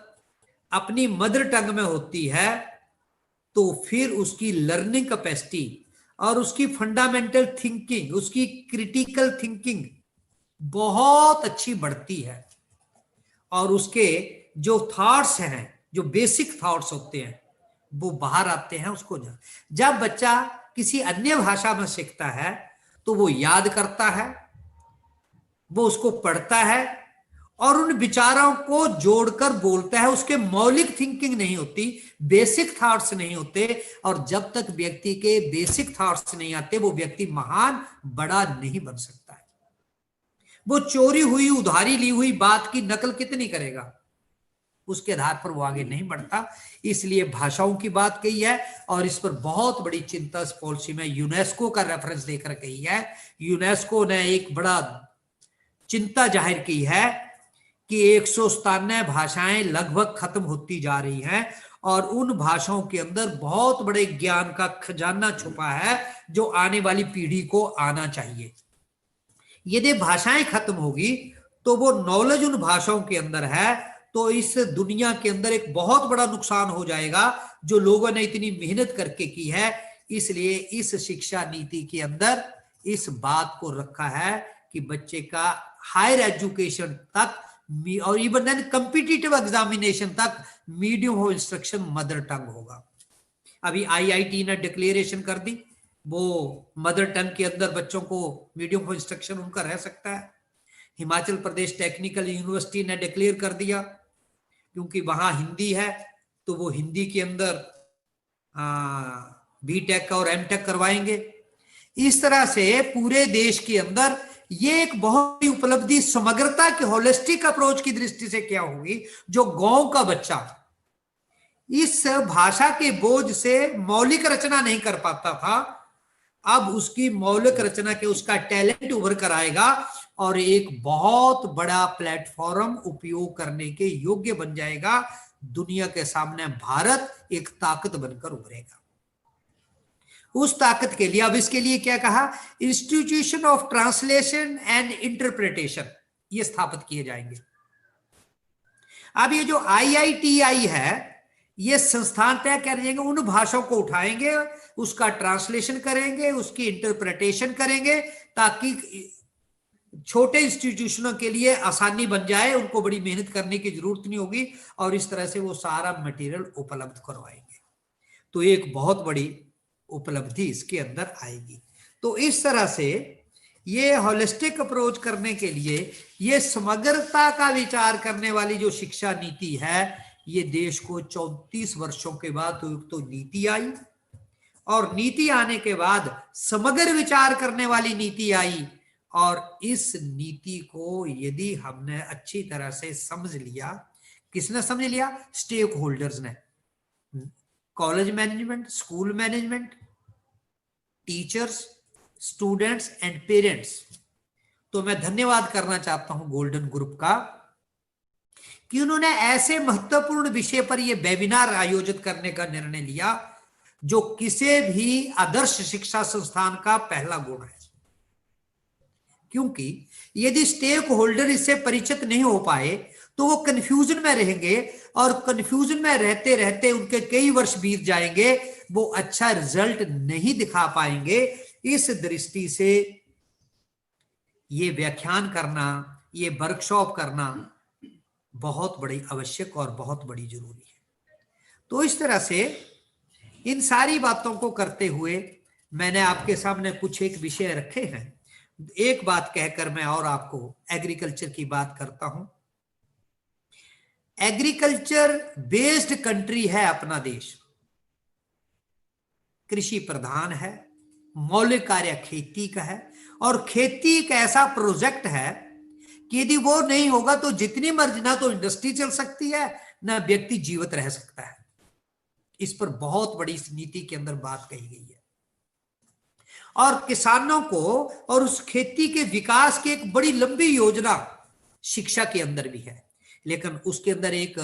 अपनी मदर टंग में होती है तो फिर उसकी लर्निंग कैपेसिटी और उसकी फंडामेंटल थिंकिंग, उसकी क्रिटिकल थिंकिंग बहुत अच्छी बढ़ती है और उसके जो थॉट्स हैं, जो बेसिक थॉट्स होते हैं वो बाहर आते हैं। उसको जब बच्चा किसी अन्य भाषा में सीखता है तो वो याद करता है, वो उसको पढ़ता है और उन विचारों को जोड़कर बोलता है। उसके मौलिक थिंकिंग नहीं होती, बेसिक थॉट्स नहीं होते, और जब तक व्यक्ति के बेसिक थॉट्स नहीं आते वो व्यक्ति महान बड़ा नहीं बन सकता है। वो चोरी हुई, उधारी ली हुई बात की नकल कितनी करेगा, उसके आधार पर वो आगे नहीं बढ़ता। इसलिए भाषाओं की बात कही है और इस पर बहुत बड़ी चिंता इस पॉलिसी में यूनेस्को का रेफरेंस देकर कही है। यूनेस्को ने एक बड़ा चिंता जाहिर की है कि 197 भाषाएं लगभग खत्म होती जा रही हैं और उन भाषाओं के अंदर बहुत बड़े ज्ञान का खजाना छुपा है जो आने वाली पीढ़ी को आना चाहिए। यदि भाषाएं खत्म होगी तो वो नॉलेज उन भाषाओं के अंदर है तो इस दुनिया के अंदर एक बहुत बड़ा नुकसान हो जाएगा जो लोगों ने इतनी मेहनत करके की है। इसलिए इस शिक्षा नीति के अंदर इस बात को रखा है कि बच्चे का हायर एजुकेशन तक और इवन देन कॉम्पिटिटिव एग्जामिनेशन तक medium of instruction mother tongue होगा। अभी आईआईटी ने डिक्लेरेशन कर दी, वो मदर टंग के अंदर बच्चों को मीडियम ऑफ इंस्ट्रक्शन उनका रह सकता है। हिमाचल प्रदेश टेक्निकल यूनिवर्सिटी ने डिक्लेयर कर दिया, क्योंकि वहां हिंदी है तो वो हिंदी के अंदर बीटेक और एमटेक करवाएंगे। इस तरह से पूरे देश के अंदर ये एक बहुत बड़ी उपलब्धि समग्रता की होलिस्टिक अप्रोच की दृष्टि से क्या होगी। जो गांव का बच्चा इस भाषा के बोझ से मौलिक रचना नहीं कर पाता था, अब उसकी मौलिक रचना के उसका टैलेंट उभर कर आएगा और एक बहुत बड़ा प्लेटफॉर्म उपयोग करने के योग्य बन जाएगा। दुनिया के सामने भारत एक ताकत बनकर उभरेगा। उस ताकत के लिए अब इसके लिए क्या कहा, institution of translation and interpretation ये स्थापित किए जाएंगे। अब ये जो आईआईटीआई है ये संस्थान तय कर जाएंगे, उन भाषाओं को उठाएंगे, उसका ट्रांसलेशन करेंगे, उसकी इंटरप्रिटेशन करेंगे ताकि छोटे इंस्टीट्यूशनों के लिए आसानी बन जाए, उनको बड़ी मेहनत करने की जरूरत नहीं होगी और इस तरह से वो सारा मटेरियल उपलब्ध करवाएंगे। तो एक बहुत बड़ी उपलब्धि इसके अंदर आएगी। तो इस तरह से ये होलिस्टिक अप्रोच करने के लिए ये समग्रता का विचार करने वाली जो शिक्षा नीति है, ये देश को 34 वर्षों के बाद तो नीति आई और नीति आने के बाद समग्र विचार करने वाली नीति आई। और इस नीति को यदि हमने अच्छी तरह से समझ लिया, किसने समझ लिया, स्टेक होल्डर्स ने, college management, school management, teachers, students and parents. तो मैं धन्यवाद करना चाहता हूं गोल्डन ग्रुप का कि उन्होंने ऐसे महत्वपूर्ण विषय पर यह वेबिनार आयोजित करने का निर्णय लिया जो किसी भी आदर्श शिक्षा संस्थान का पहला गुण है। क्योंकि यदि स्टेक होल्डर इससे परिचित नहीं हो पाए तो वो कंफ्यूजन में रहेंगे और कंफ्यूजन में रहते रहते उनके कई वर्ष बीत जाएंगे, वो अच्छा रिजल्ट नहीं दिखा पाएंगे। इस दृष्टि से ये व्याख्यान करना, ये वर्कशॉप करना बहुत बड़ी आवश्यक और बहुत बड़ी जरूरी है। तो इस तरह से इन सारी बातों को करते हुए मैंने आपके सामने कुछ एक विषय रखे हैं। एक बात कहकर मैं और आपको एग्रीकल्चर की बात करता हूं। एग्रीकल्चर बेस्ड कंट्री है अपना देश, कृषि प्रधान है, मौलिक कार्य खेती का है और खेती एक ऐसा प्रोजेक्ट है कि यदि वो नहीं होगा तो जितनी मर्जी ना तो इंडस्ट्री चल सकती है ना व्यक्ति जीवित रह सकता है। इस पर बहुत बड़ी इस नीति के अंदर बात कही गई है और किसानों को और उस खेती के विकास की एक बड़ी लंबी योजना शिक्षा के अंदर भी है, लेकिन उसके अंदर एक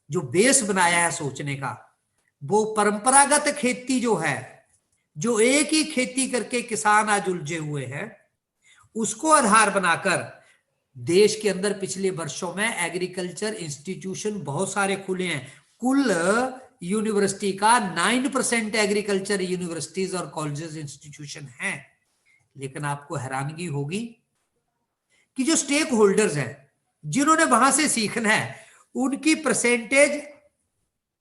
जो बेस बनाया है सोचने का, वो परंपरागत खेती जो है, जो एक ही खेती करके किसान आज उलझे हुए हैं, उसको आधार बनाकर देश के अंदर पिछले वर्षों में एग्रीकल्चर इंस्टीट्यूशन बहुत सारे खुले हैं। कुल यूनिवर्सिटी का 9% एग्रीकल्चर यूनिवर्सिटीज और कॉलेजेस इंस्टीट्यूशन हैं। लेकिन आपको हैरानगी होगी कि जो स्टेक होल्डर्स हैं, जिन्होंने वहां से सीखना है, उनकी परसेंटेज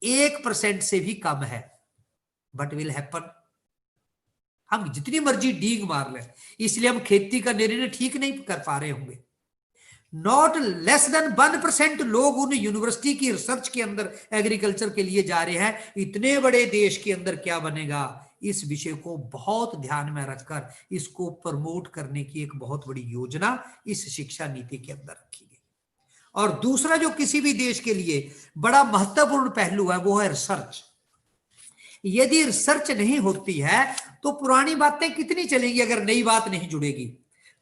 1% से भी कम है। बट विल हैपन, हम जितनी मर्जी डीग मार लें, इसलिए हम खेती का निर्णय ठीक नहीं कर पा रहे होंगे। नॉट लेस देन 1% लोग उन यूनिवर्सिटी की रिसर्च के अंदर एग्रीकल्चर के लिए जा रहे हैं। इतने बड़े देश के अंदर क्या बनेगा, इस विषय को बहुत ध्यान में रखकर इसको प्रमोट करने की एक बहुत बड़ी योजना इस शिक्षा नीति के अंदर रखी गई। और दूसरा जो किसी भी देश के लिए बड़ा महत्वपूर्ण पहलू है, वो है रिसर्च। यदि रिसर्च नहीं होती है तो पुरानी बातें कितनी चलेंगी अगर नई बात नहीं जुड़ेगी।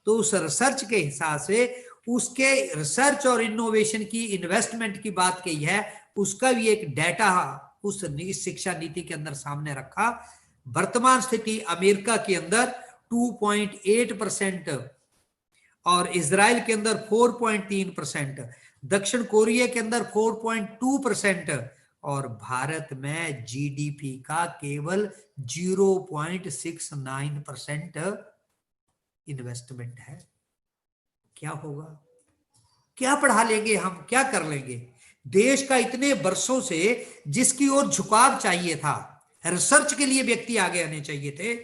तो उस रिसर्च के हिसाब से उसके रिसर्च और इनोवेशन की इन्वेस्टमेंट की बात कही है, उसका भी एक डाटा उस शिक्षा नीति के अंदर सामने रखा। वर्तमान स्थिति अमेरिका के अंदर 2.8% और इजराइल के अंदर 4.3%, दक्षिण कोरिया के अंदर 4.2% और भारत में जीडीपी का केवल 0.69% इन्वेस्टमेंट है। क्या होगा, क्या पढ़ा लेंगे हम, क्या कर लेंगे? देश का इतने वर्षों से जिसकी ओर झुकाव चाहिए था, रिसर्च के लिए व्यक्ति आगे आने चाहिए थे,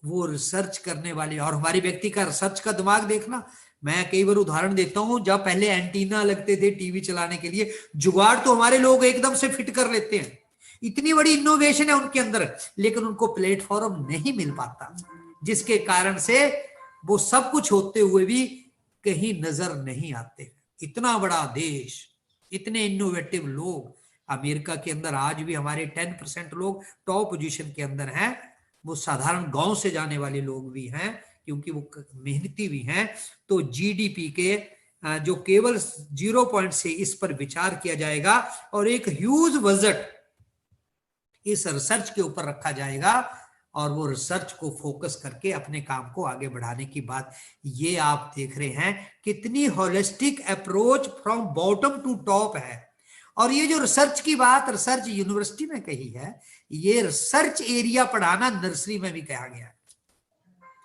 वो रिसर्च करने वाले, और हमारे व्यक्ति का रिसर्च का दिमाग देखना। मैं कई बार उदाहरण देता हूं, जब पहले एंटीना लगते थे टीवी चलाने के लिए, जुगाड़ तो हमारे लोग एकदम से फिट कर लेते हैं, इतनी बड़ी इनोवेशन है उनके अंदर, लेकिन उनको प्लेटफॉर्म नहीं मिल पाता, जिसके कारण से वो सब कुछ होते हुए भी कहीं नजर नहीं आते। इतना बड़ा देश, इतने इनोवेटिव लोग, अमेरिका के अंदर आज भी हमारे 10% लोग टॉप पोजीशन के अंदर हैं। वो साधारण गांव से जाने वाले लोग भी हैं, क्योंकि वो मेहनती भी हैं। तो जीडीपी के जो केवल 0 पॉइंट से इस पर विचार किया जाएगा और एक ह्यूज बजट इस रिसर्च के ऊपर रखा जाएगा, और वो रिसर्च को फोकस करके अपने काम को आगे बढ़ाने की बात, ये आप देख रहे हैं कितनी holistic approach from bottom to top है। और ये जो रिसर्च की बात रिसर्च यूनिवर्सिटी में कही है, ये रिसर्च एरिया पढ़ाना नर्सरी में भी कहा गया है,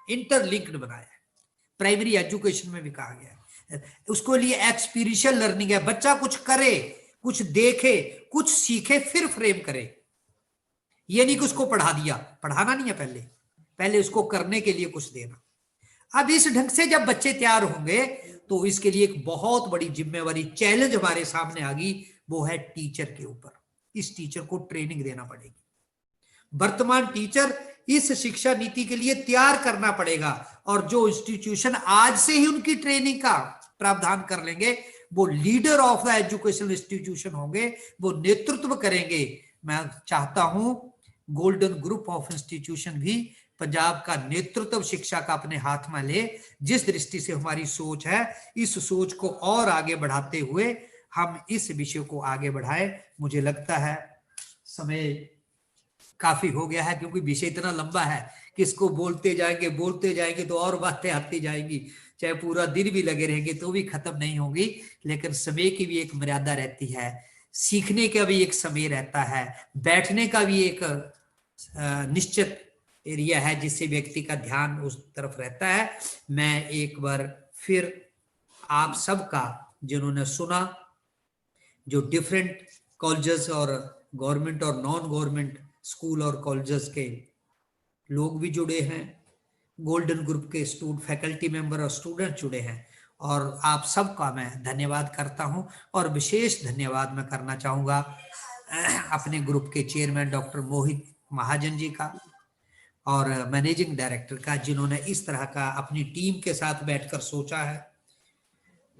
इंटरलिंक्ड बनाया है, प्राइमरी एजुकेशन में भी कहा गया है। उसको लिए एक्सपीरियंशियल लर्निंग है, बच्चा कुछ करे, कुछ देखे, कुछ सीखे, फिर फ्रेम करे। ये नहीं कि उसको पढ़ा दिया, पढ़ाना नहीं है, पहले उसको करने के लिए कुछ देना। अब इस ढंग से जब बच्चे तैयार होंगे तो इसके लिए एक बहुत बड़ी जिम्मेवारी, चैलेंज हमारे सामने आ गई, वो है टीचर के ऊपर। इस टीचर को ट्रेनिंग देना पड़ेगी। वर्तमान टीचर इस शिक्षा नीति के लिए तैयार करना पड़ेगा, और जो इंस्टीट्यूशन आज से ही उनकी ट्रेनिंग का प्रावधान कर लेंगे, वो leader of the educational institution होंगे, वो नेतृत्व करेंगे। मैं चाहता हूं गोल्डन ग्रुप ऑफ इंस्टीट्यूशन भी पंजाब का नेतृत्व शिक्षा का अपने हाथ में ले। जिस दृष्टि से हमारी सोच है, इस सोच को और आगे बढ़ाते हुए हम इस विषय को आगे बढ़ाएं। मुझे लगता है समय काफी हो गया है, क्योंकि विषय इतना लंबा है कि इसको बोलते जाएंगे तो और बातें आती जाएंगी, चाहे पूरा दिन भी लगे रहेंगे तो भी खत्म नहीं होगी। लेकिन समय की भी एक मर्यादा रहती है, सीखने का भी एक समय रहता है, बैठने का भी एक निश्चित एरिया है जिससे व्यक्ति का ध्यान उस तरफ रहता है। मैं एक बार फिर आप सबका, जिन्होंने सुना, जो डिफरेंट कॉलेजेस और गवर्नमेंट और नॉन गवर्नमेंट स्कूल और कॉलेजेस के लोग भी जुड़े हैं, गोल्डन ग्रुप के फैकल्टी मेंबर और स्टूडेंट जुड़े हैं, और आप सबका मैं धन्यवाद करता हूं। और विशेष धन्यवाद मैं करना चाहूँगा अपने ग्रुप के चेयरमैन डॉक्टर मोहित महाजन जी का और मैनेजिंग डायरेक्टर का, जिन्होंने इस तरह का अपनी टीम के साथ बैठकर सोचा है।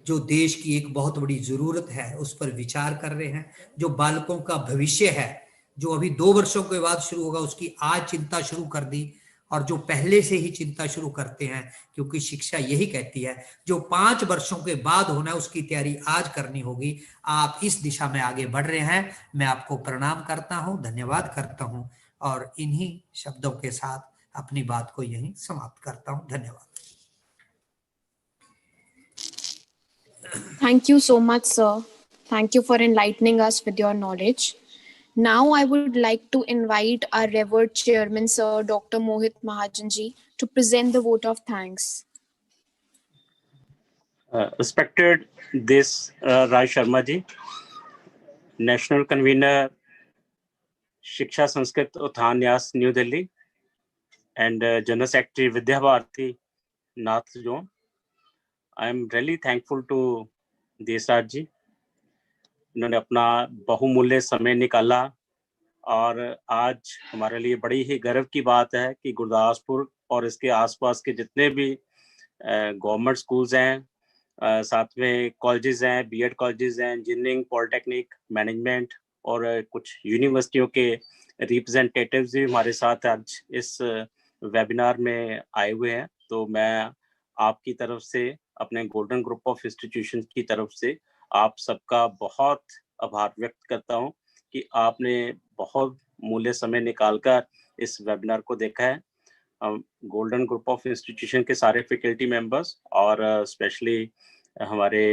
जो देश की एक बहुत बड़ी जरूरत है उस पर विचार कर रहे हैं। जो बालकों का भविष्य है, जो अभी 2 वर्षों के बाद शुरू होगा, उसकी आज चिंता शुरू कर दी। और जो पहले से ही चिंता शुरू करते हैं, क्योंकि शिक्षा यही कहती है जो 5 वर्षों के बाद होना है उसकी तैयारी आज करनी होगी। आप इस दिशा में आगे बढ़ रहे हैं, मैं आपको प्रणाम करता हूं, धन्यवाद करता हूं और इन्हीं शब्दों के साथ अपनी बात को यहीं समाप्त करता हूं। धन्यवाद। Thank you so much, sir. Thank you for enlightening us with your knowledge. Now, I would like to invite our revered chairman, Sir Dr. Mohit Mahajanji, to present the vote of thanks. Respected this Raj Sharma ji, National Convener, Shiksha Sanskrit Uthan Nyas, New Delhi, and General Secretary Vidya Bharati, North Zone. I am really thankful to Desraj जी, इन्होंने अपना बहुमूल्य समय निकाला और आज हमारे लिए बड़ी ही गर्व की बात है कि गुरदासपुर और इसके आसपास के जितने भी गवर्नमेंट स्कूल्स हैं, साथ में कॉलेजेस हैं, बीएड कॉलेजेस हैं, इंजीनियरिंग, पॉलिटेक्निक, मैनेजमेंट और कुछ यूनिवर्सिटियों के रिप्रेजेंटेटिव्स भी हमारे साथ आज इस वेबिनार में आए हुए हैं। तो मैं आपकी तरफ से, अपने गोल्डन ग्रुप ऑफ इंस्टीट्यूशन की तरफ से आप सबका बहुत आभार व्यक्त करता हूं कि आपने बहुत मूल्य समय निकालकर इस वेबिनार को देखा है। गोल्डन ग्रुप ऑफ इंस्टीट्यूशन के सारे फैकल्टी मेंबर्स और स्पेशली हमारे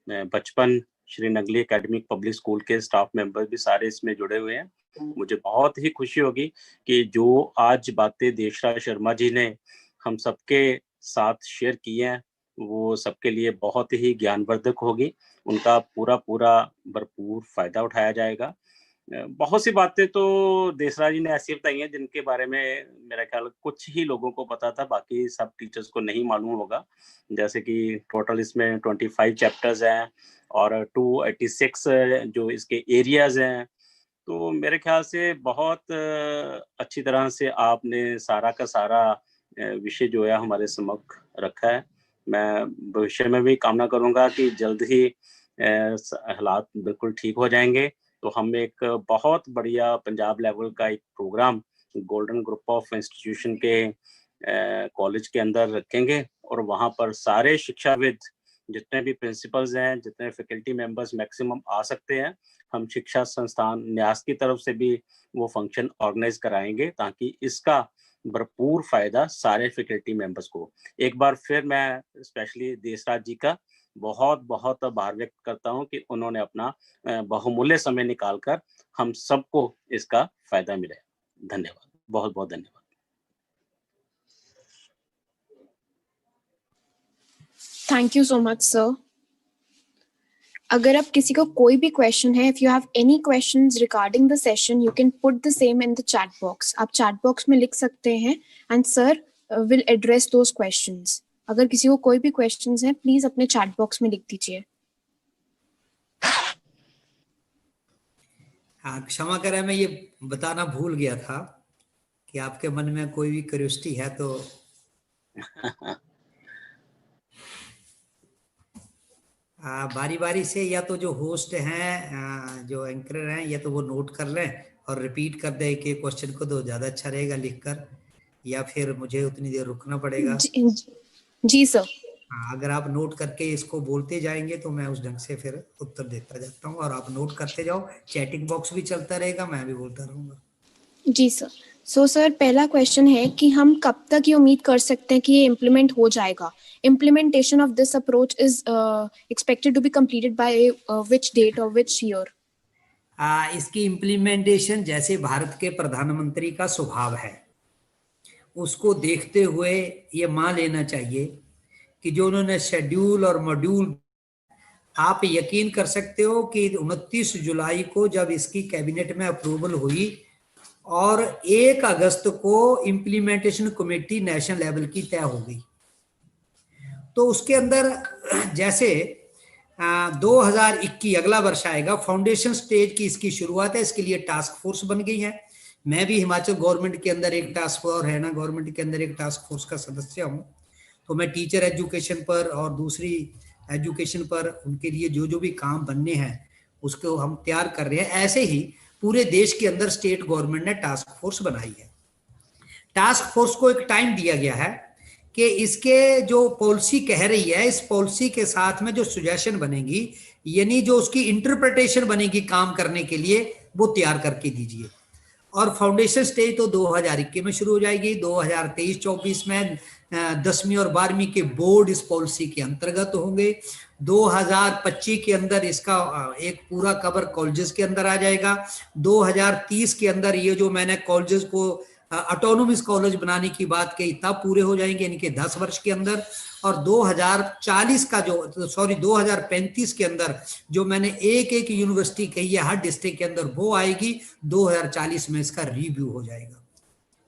बचपन Shri Nagli academic public school के स्टाफ मेंबर्स भी सारे इसमें जुड़े हुए हैं। मुझे बहुत ही खुशी होगी कि जो आज बातें देशराज शर्मा जी ने हम सबके साथ शेयर की हैं वो सबके लिए बहुत ही ज्ञानवर्धक होगी, उनका पूरा भरपूर फायदा उठाया जाएगा। बहुत सी बातें तो देसराज जी ने ऐसी बताई हैं जिनके बारे में मेरा ख्याल कुछ ही लोगों को पता था, बाकी सब टीचर्स को नहीं मालूम होगा। जैसे कि टोटल इसमें 25 चैप्टर्स हैं और 286 जो इसके एरियाज हैं। तो मेरे ख्याल से बहुत अच्छी तरह से आपने सारा का सारा विषय जो है हमारे समक्ष रखा है। मैं भविष्य में भी कामना करूंगा कि जल्द ही हालात बिल्कुल ठीक हो जाएंगे तो हम एक बहुत बढ़िया पंजाब लेवल का एक programme golden group of institution के कॉलेज के अंदर रखेंगे और वहां पर सारे शिक्षाविद, जितने भी प्रिंसिपल्स हैं, जितने फैकल्टी मेंबर्स मैक्सिमम आ सकते हैं, हम शिक्षा संस्थान न्यास की तरफ से भी वो फंक्शन ऑर्गेनाइज कराएंगे ताकि इसका भरपूर फायदा सारे फैकल्टी मेंबर्स को। एक बार फिर मैं स्पेशली देसराज जी का बहुत आभार व्यक्त करता हूं कि उन्होंने अपना बहुमूल्य समय निकालकर हम सबको इसका फायदा मिले। धन्यवाद, बहुत धन्यवाद। Thank you so much sir. अगर आप किसी को कोई भी क्वेश्चन है, if you have any questions regarding the session, you can put the same in the chat box. आप चैट बॉक्स में लिख सकते हैं and sir will address those questions. अगर किसी को कोई भी क्वेश्चंस हैं, प्लीज अपने चैट बॉक्स में लिख दीजिए। हाँ, क्षमा करें, मैं ये बताना भूल गया था कि आपके मन में कोई भी क्यूरियोसिटी है तो बारी बारी से या तो जो होस्ट हैं, जो एंकर हैं, या तो वो नोट कर लें और रिपीट कर दें एक एक क्वेश्चन को, तो ज्यादा अच्छा रहेगा लिखकर, या फिर मुझे उतनी देर रुकना पड़ेगा। जी सर। हाँ, अगर आप नोट करके इसको बोलते जाएंगे तो मैं उस ढंग से फिर उत्तर देता जाता हूँ और आप नोट करते जाओ। चैटिंग बॉक्स भी चलता रहेगा, मैं भी बोलता रहूंगा। जी सर। सो सर, पहला क्वेश्चन है कि हम कब तक ये उम्मीद कर सकते हैं कि ये इम्प्लीमेंट हो जाएगा? Implementation of this approach is expected to be completed by which date और व्हिच ईयर? इसकी इम्प्लीमेंटेशन जैसे भारत के प्रधानमंत्री का स्वभाव है, उसको देखते हुए ये मान लेना चाहिए कि जो उन्होंने शेड्यूल और मॉड्यूल, आप यकीन कर सकते हो कि 29 जुलाई को जब इसकी कैबिनेट में अप्रूवल हुई और 1 अगस्त को इम्प्लीमेंटेशन कमेटी नेशनल लेवल की तय हो गई, तो उसके अंदर जैसे 2021 अगला वर्ष आएगा, फाउंडेशन स्टेज की इसकी शुरुआत है, इसके लिए टास्क फोर्स बन गई है। मैं भी हिमाचल गवर्नमेंट के अंदर एक टास्क फोर्स है ना, गवर्नमेंट के अंदर एक टास्क फोर्स का सदस्य हूँ, तो मैं टीचर एजुकेशन पर और दूसरी एजुकेशन पर उनके लिए जो भी काम बनने हैं उसको हम तैयार कर रहे हैं। ऐसे ही पूरे देश के अंदर स्टेट गवर्नमेंट ने टास्क फोर्स बनाई है। टास्क फोर्स को एक टाइम दिया गया है कि इसके जो पॉलिसी कह रही है, इस पॉलिसी के साथ में जो सुजेशन बनेगी, यानी जो उसकी इंटरप्रिटेशन बनेगी काम करने के लिए, वो तैयार करके दीजिए। और फाउंडेशन स्टेज तो 2021 में शुरू हो जाएगी। 2023-24 में 10वीं और 12वीं के बोर्ड इस पॉलिसी के अंतर्गत होंगे। 2025 के अंदर इसका एक पूरा कवर कॉलेजेस के अंदर आ जाएगा। 2030 के अंदर ये जो मैंने कॉलेजेस को ऑटोनोमस कॉलेज बनाने की बात कही तब पूरे हो जाएंगे, इनके 10 वर्ष के अंदर। और 2040 का जो 2035 के अंदर जो मैंने एक यूनिवर्सिटी कही है हर डिस्ट्रिक्ट के अंदर, वो आएगी। 2040 में इसका रिव्यू हो जाएगा।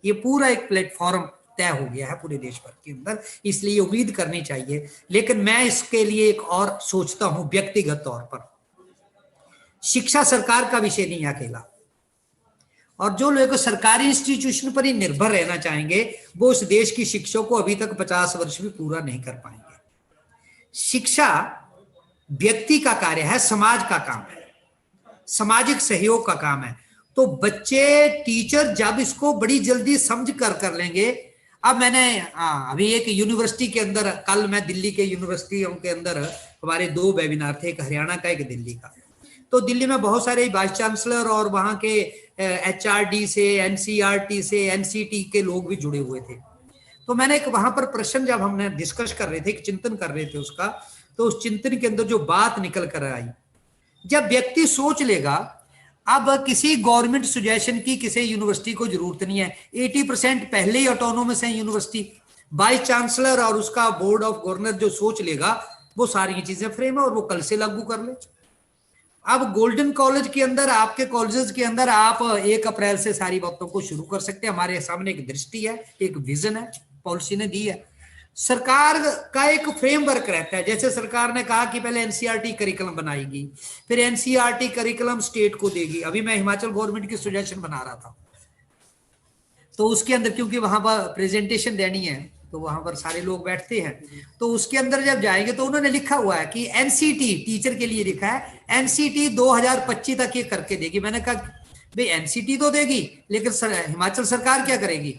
ये पूरा एक प्लेटफॉर्म तय हो गया है पूरे देश भर के अंदर, इसलिए उम्मीद करनी चाहिए। लेकिन मैं इसके लिए एक और सोचता हूं व्यक्तिगत तौर पर, शिक्षा सरकार का विषय नहीं अकेला, और जो लोग सरकारी इंस्टीट्यूशन पर ही निर्भर रहना चाहेंगे वो इस देश की शिक्षा को अभी तक 50 वर्ष भी पूरा नहीं कर पाएंगे। शिक्षा व्यक्ति का कार्य है, समाज का काम है, सामाजिक सहयोग का काम है। तो बच्चे टीचर जब इसको बड़ी जल्दी समझ कर लेंगे। अब मैंने अभी एक यूनिवर्सिटी के अंदर, कल मैं दिल्ली के यूनिवर्सिटियों के अंदर हमारे 2 वेबिनार थे, एक हरियाणा का एक दिल्ली का। तो दिल्ली में बहुत सारे वाइस चांसलर और वहां के HRD से, NCERT से, NCT के लोग भी जुड़े हुए थे। तो मैंने एक वहां पर प्रश्न जब हमने डिस्कस कर रहे थे, एक चिंतन कर रहे थे उसका, तो उस चिंतन के अंदर जो बात निकल कर आई, जब व्यक्ति सोच लेगा अब किसी गवर्नमेंट सुजेशन की किसी यूनिवर्सिटी को जरूरत नहीं है, 80% पहले ही ऑटोनोमस है यूनिवर्सिटी। वाइस चांसलर और उसका बोर्ड ऑफ गवर्नर जो सोच लेगा वो सारी चीजें फ्रेम है और वो कल से लागू कर ले। अब गोल्डन कॉलेज के अंदर, आपके कॉलेजेस के अंदर आप 1 अप्रैल से सारी बातों को शुरू कर सकते हैं। हमारे सामने एक दृष्टि है, एक विजन है, पॉलिसी ने दी है। सरकार का एक फ्रेमवर्क रहता है। जैसे सरकार ने कहा कि पहले NCERT करिकुलम बनाएगी, फिर NCERT करिकुलम स्टेट को देगी। अभी मैं हिमाचल गवर्नमेंट की सजेशन बना रहा था, तो उसके अंदर क्योंकि वहां पर प्रेजेंटेशन देनी है तो वहां पर सारे लोग बैठते हैं, तो उसके अंदर जब जाएंगे तो उन्होंने लिखा हुआ है कि NCT टीचर के लिए लिखा है, NCT 2025 तक ये करके देगी। मैंने कहा भाई NCT तो देगी, लेकिन हिमाचल सरकार क्या करेगी?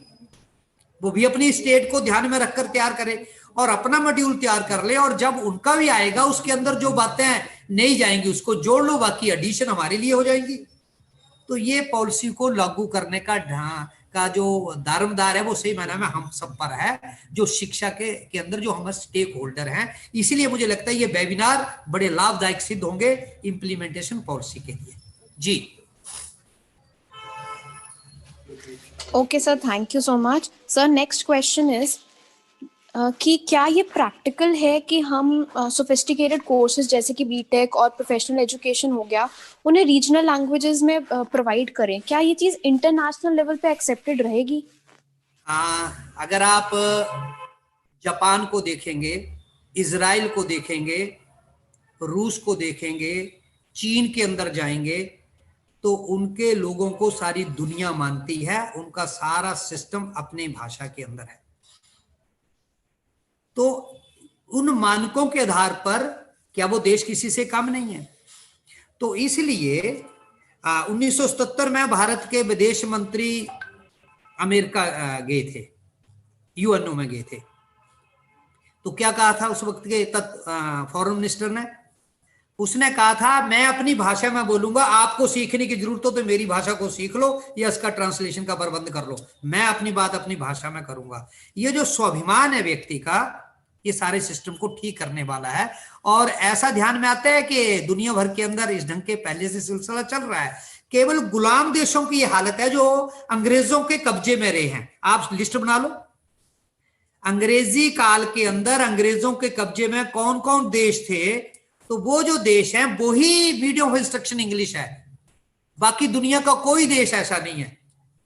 वो भी अपनी स्टेट को ध्यान में रखकर तैयार करे और अपना मॉड्यूल तैयार कर ले, और जब उनका भी आएगा उसके अंदर जो बातें नहीं जाएंगी उसको जोड़ लो, बाकी एडिशन हमारे लिए हो जाएगी। तो ये पॉलिसी को लागू करने का जो दारोमदार है वो सही मायने में हम सब पर है, जो शिक्षा के अंदर जो हम स्टेक होल्डर हैं। इसीलिए मुझे लगता है ये वेबिनार बड़े लाभदायक सिद्ध होंगे इम्प्लीमेंटेशन पॉलिसी के लिए। जी okay sir, thank you so much. Sir next question is कि क्या ये प्रैक्टिकल है कि हम सोफिस्टिकेटेड कोर्सेज जैसे कि बीटेक और प्रोफेशनल एजुकेशन हो गया, उन्हें रीजनल लैंग्वेजेस में प्रोवाइड करें? क्या ये चीज इंटरनेशनल लेवल पे एक्सेप्टेड रहेगी? अगर आप जापान को देखेंगे, इजराइल को देखेंगे, रूस को देखेंगे, चीन के अंदर जाएंगे, तो उनके लोगों को सारी दुनिया मानती है, उनका सारा सिस्टम अपनी भाषा के अंदर है। तो उन मानकों के आधार पर क्या वो देश किसी से कम नहीं है? तो इसलिए 1977 में भारत के विदेश मंत्री अमेरिका गए थे, UNO में गए थे। तो क्या कहा था उस वक्त के फॉरेन मिनिस्टर ने? उसने कहा था मैं अपनी भाषा में बोलूंगा, आपको सीखने की जरूरत हो तो मेरी भाषा को सीख लो या इसका ट्रांसलेशन का प्रबंध कर लो, मैं अपनी बात अपनी भाषा में करूंगा। ये जो स्वाभिमान है व्यक्ति का, ये सारे सिस्टम को ठीक करने वाला है। और ऐसा ध्यान में आता है कि दुनिया भर के अंदर इस ढंग के पहले से सिलसिला चल रहा है। केवल गुलाम देशों की ये हालत है जो अंग्रेजों के कब्जे में रहे हैं। आप लिस्ट बना लो, अंग्रेजी काल के अंदर अंग्रेजों के कब्जे में कौन कौन देश थे, तो वो जो देश है वो ही मीडियम ऑफ इंस्ट्रक्शन इंग्लिश है, बाकी दुनिया का कोई देश ऐसा नहीं है।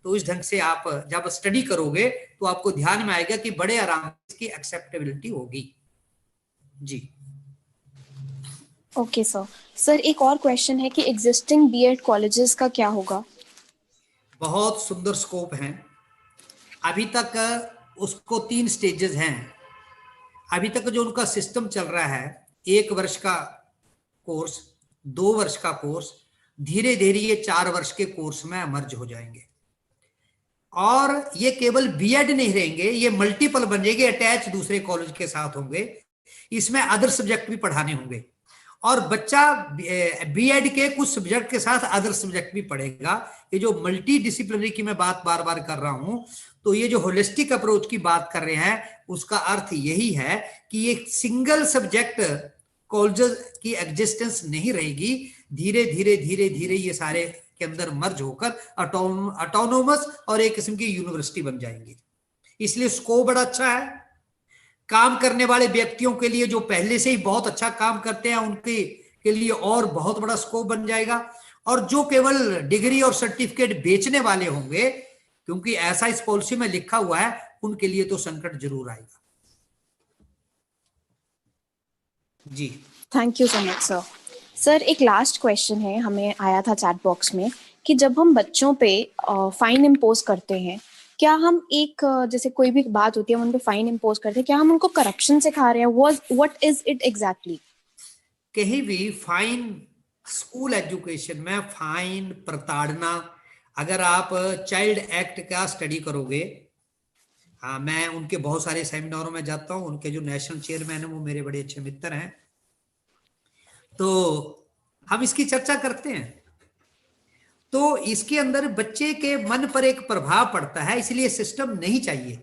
तो इस ढंग से आप जब स्टडी करोगे तो आपको ध्यान में आएगा कि बड़े आराम से इसकी एक्सेप्टेबिलिटी होगी। जी ओके सर। सर एक और क्वेश्चन है कि एग्जिस्टिंग बीएड कॉलेजेस का क्या होगा? बहुत सुंदर स्कोप है। अभी तक उसको 3 स्टेजेस हैं। अभी तक जो उनका सिस्टम चल रहा है, 1 वर्ष का कोर्स, 2 वर्ष का कोर्स, धीरे धीरे ये 4 वर्ष के कोर्स में मर्ज हो जाएंगे। और ये केवल बीएड नहीं रहेंगे, ये मल्टीपल बन जाएंगे, अटैच दूसरे कॉलेज के साथ होंगे। इसमें अदर सब्जेक्ट भी पढ़ाने होंगे और बच्चा बीएड के कुछ सब्जेक्ट के साथ अदर सब्जेक्ट भी पढ़ेगा। ये जो मल्टी डिसिप्लिनरी की मैं बात बार बार कर रहा हूं, तो ये जो होलिस्टिक अप्रोच की बात कर रहे हैं उसका अर्थ यही है कि ये सिंगल सब्जेक्ट कॉलेज की एग्जिस्टेंस नहीं रहेगी। धीरे धीरे धीरे धीरे ये सारे के अंदर मर्ज होकर ऑटोनोमस और एक किस्म की यूनिवर्सिटी बन जाएंगी। इसलिए स्कोप बड़ा अच्छा है। काम करने वाले व्यक्तियों के लिए जो पहले से ही बहुत अच्छा काम करते हैं उनके के लिए और बहुत बड़ा स्कोप बन जाएगा। और जो केवल डिग्री और सर्टिफिकेट बेचने वाले होंगे, क्योंकि ऐसा इस पॉलिसी में लिखा हुआ है, उनके लिए तो संकट जरूर आएगा। जी thank you so much sir. Sir एक लास्ट क्वेश्चन है, हमें आया था चैट बॉक्स में कि जब हम बच्चों पे फाइन इम्पोज करते हैं, क्या हम एक जैसे कोई भी बात होती है हम उन पे फाइन इम्पोज करते हैं, क्या हम उनको करप्शन सिखा रहे हैं? What is it exactly? कहीं भी फाइन, स्कूल एजुकेशन में फाइन, प्रताड़ना, अगर आप चाइल्ड एक्ट का स्टडी करोगे, हाँ मैं उनके बहुत सारे सेमिनारों में जाता हूँ, उनके जो नेशनल चेयरमैन है वो मेरे बड़े अच्छे मित्र हैं, तो हम इसकी चर्चा करते हैं। तो इसके अंदर बच्चे के मन पर एक प्रभाव पड़ता है, इसलिए सिस्टम नहीं चाहिए।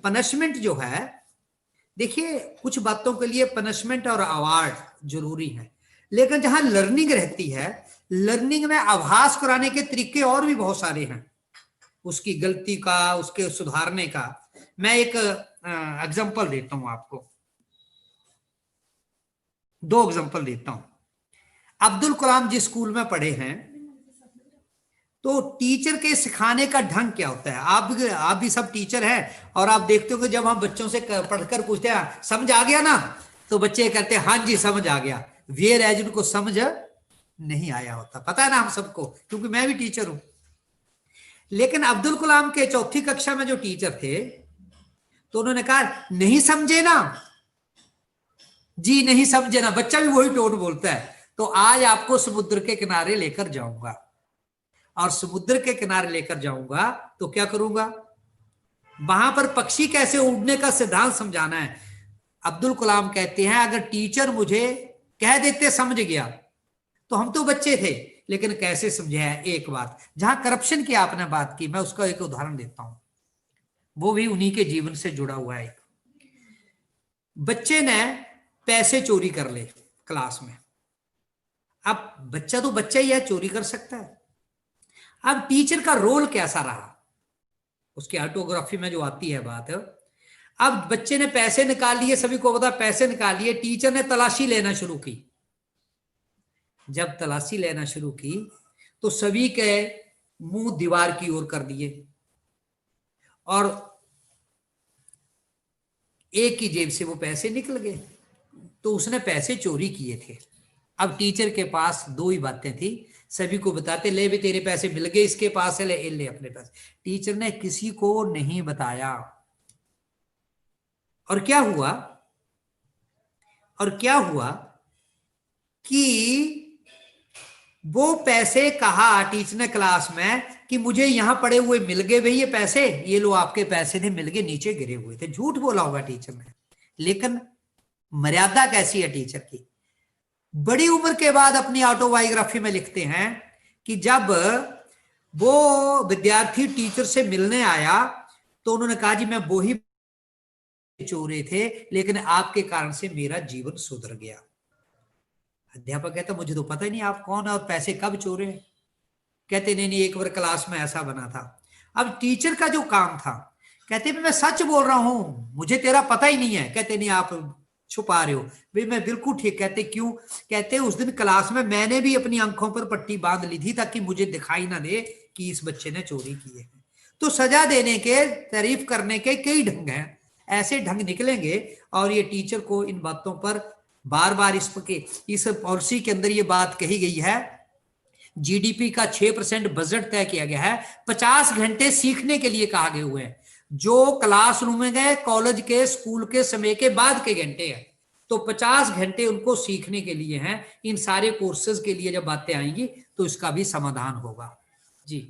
पनिशमेंट जो है, देखिए कुछ बातों के लिए पनिशमेंट और अवार्ड जरूरी है, लेकिन जहां लर्निंग रहती है, लर्निंग में आभास कराने के तरीके और भी बहुत सारे हैं, उसकी गलती का, उसके सुधारने का। मैं एक एग्जांपल देता हूं आपको, 2 एग्जांपल देता हूं। अब्दुल कलाम जिस स्कूल में पढ़े हैं, तो टीचर के सिखाने का ढंग क्या होता है? आप भी सब टीचर हैं और आप देखते हो कि जब हम बच्चों से पढ़कर पूछते हैं समझ आ गया ना, तो बच्चे कहते हैं हाँ जी समझ आ गया, वेयर एज उनको समझ नहीं आया होता। पता है ना हम सबको, क्योंकि मैं भी टीचर हूं। लेकिन अब्दुल कलाम के 4th कक्षा में जो टीचर थे, तो उन्होंने कहा नहीं समझे ना जी, नहीं समझे ना। बच्चा भी वही टोन बोलता है। तो आज आपको समुद्र के किनारे लेकर जाऊंगा, और समुद्र के किनारे लेकर जाऊंगा तो क्या करूंगा, वहां पर पक्षी कैसे उड़ने का सिद्धांत समझाना है। अब्दुल कलाम कहते हैं अगर टीचर मुझे कह देते समझ गया, तो हम तो बच्चे थे, लेकिन कैसे समझे है। एक बात, जहां करप्शन की आपने बात की, मैं उसका एक उदाहरण देता हूं, वो भी उन्हीं के जीवन से जुड़ा हुआ है। बच्चे ने पैसे चोरी कर ले क्लास में। अब बच्चा तो बच्चा ही है, चोरी कर सकता है। अब टीचर का रोल कैसा रहा, उसकी ऑटोग्राफी में जो आती है बात। अब बच्चे ने पैसे निकाल लिए, सभी को पता पैसे निकाल लिए, टीचर ने तलाशी लेना शुरू की। जब तलाशी लेना शुरू की तो सभी के मुंह दीवार की ओर कर दिए, और एक की जेब से वो पैसे निकल गए, तो उसने पैसे चोरी किए थे। अब टीचर के पास 2 ही बातें थी, सभी को बताते ले भी तेरे पैसे मिल गए, इसके पास है ले अपने पैसे। टीचर ने किसी को नहीं बताया। और क्या हुआ कि वो पैसे कहा टीचर ने क्लास में कि मुझे यहां पड़े हुए मिल गए भाई, ये पैसे, ये लो आपके पैसे थे, मिल गए, नीचे गिरे हुए थे। झूठ बोला होगा टीचर ने, लेकिन मर्यादा कैसी है टीचर की। बड़ी उम्र के बाद अपनी ऑटोबायोग्राफी में लिखते हैं कि जब वो विद्यार्थी टीचर से मिलने आया, तो उन्होंने कहा जी मैं वो ही चोरे थे, लेकिन आपके कारण से मेरा जीवन सुधर गया। अध्यापक कहता मुझे तो पता ही नहीं आप कौन है और पैसे कब चोरे। कहते नहीं, एक बार क्लास में ऐसा बना था। अब टीचर का जो काम था, कहते मैं सच बोल रहा हूं, मुझे तेरा पता ही नहीं है। कहते नहीं आप छुपा रहे हो। भाई मैं बिल्कुल ठीक। कहते क्यों? कहते उस दिन क्लास में मैंने भी अपनी आंखों पर पट्टी बांध ली थी ताकि मुझे दिखाई ना दे कि इस बच्चे ने चोरी की है। तो सजा देने के, तारीफ करने के कई ढंग हैं, ऐसे ढंग निकलेंगे। और ये टीचर को इन बातों पर बार बार इस पॉलिसी के अंदर ये बात कही गई है। जीडीपी का 6% बजट तय किया गया है। 50 घंटे सीखने के लिए कहा गए हुए हैं, जो क्लासरूम में गए, कॉलेज के, स्कूल के समय के बाद के घंटे हैं। तो 50 घंटे उनको सीखने के लिए हैं। इन सारे कोर्सेज के लिए जब बातें आएंगी तो इसका भी समाधान होगा। जी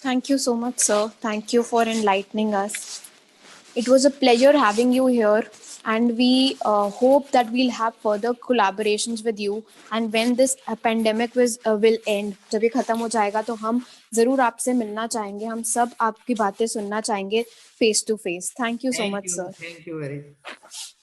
Thank you so much, sir. Thank you for enlightening us. It was a pleasure having you here, and we hope that we'll have further collaborations with you. And when this pandemic will end, जब ये खत्म हो जाएगा तो हम जरूर आपसे मिलना चाहेंगे. हम सब आपकी बातें सुनना चाहेंगे face to face. Thank you so much, sir. Thank you very much.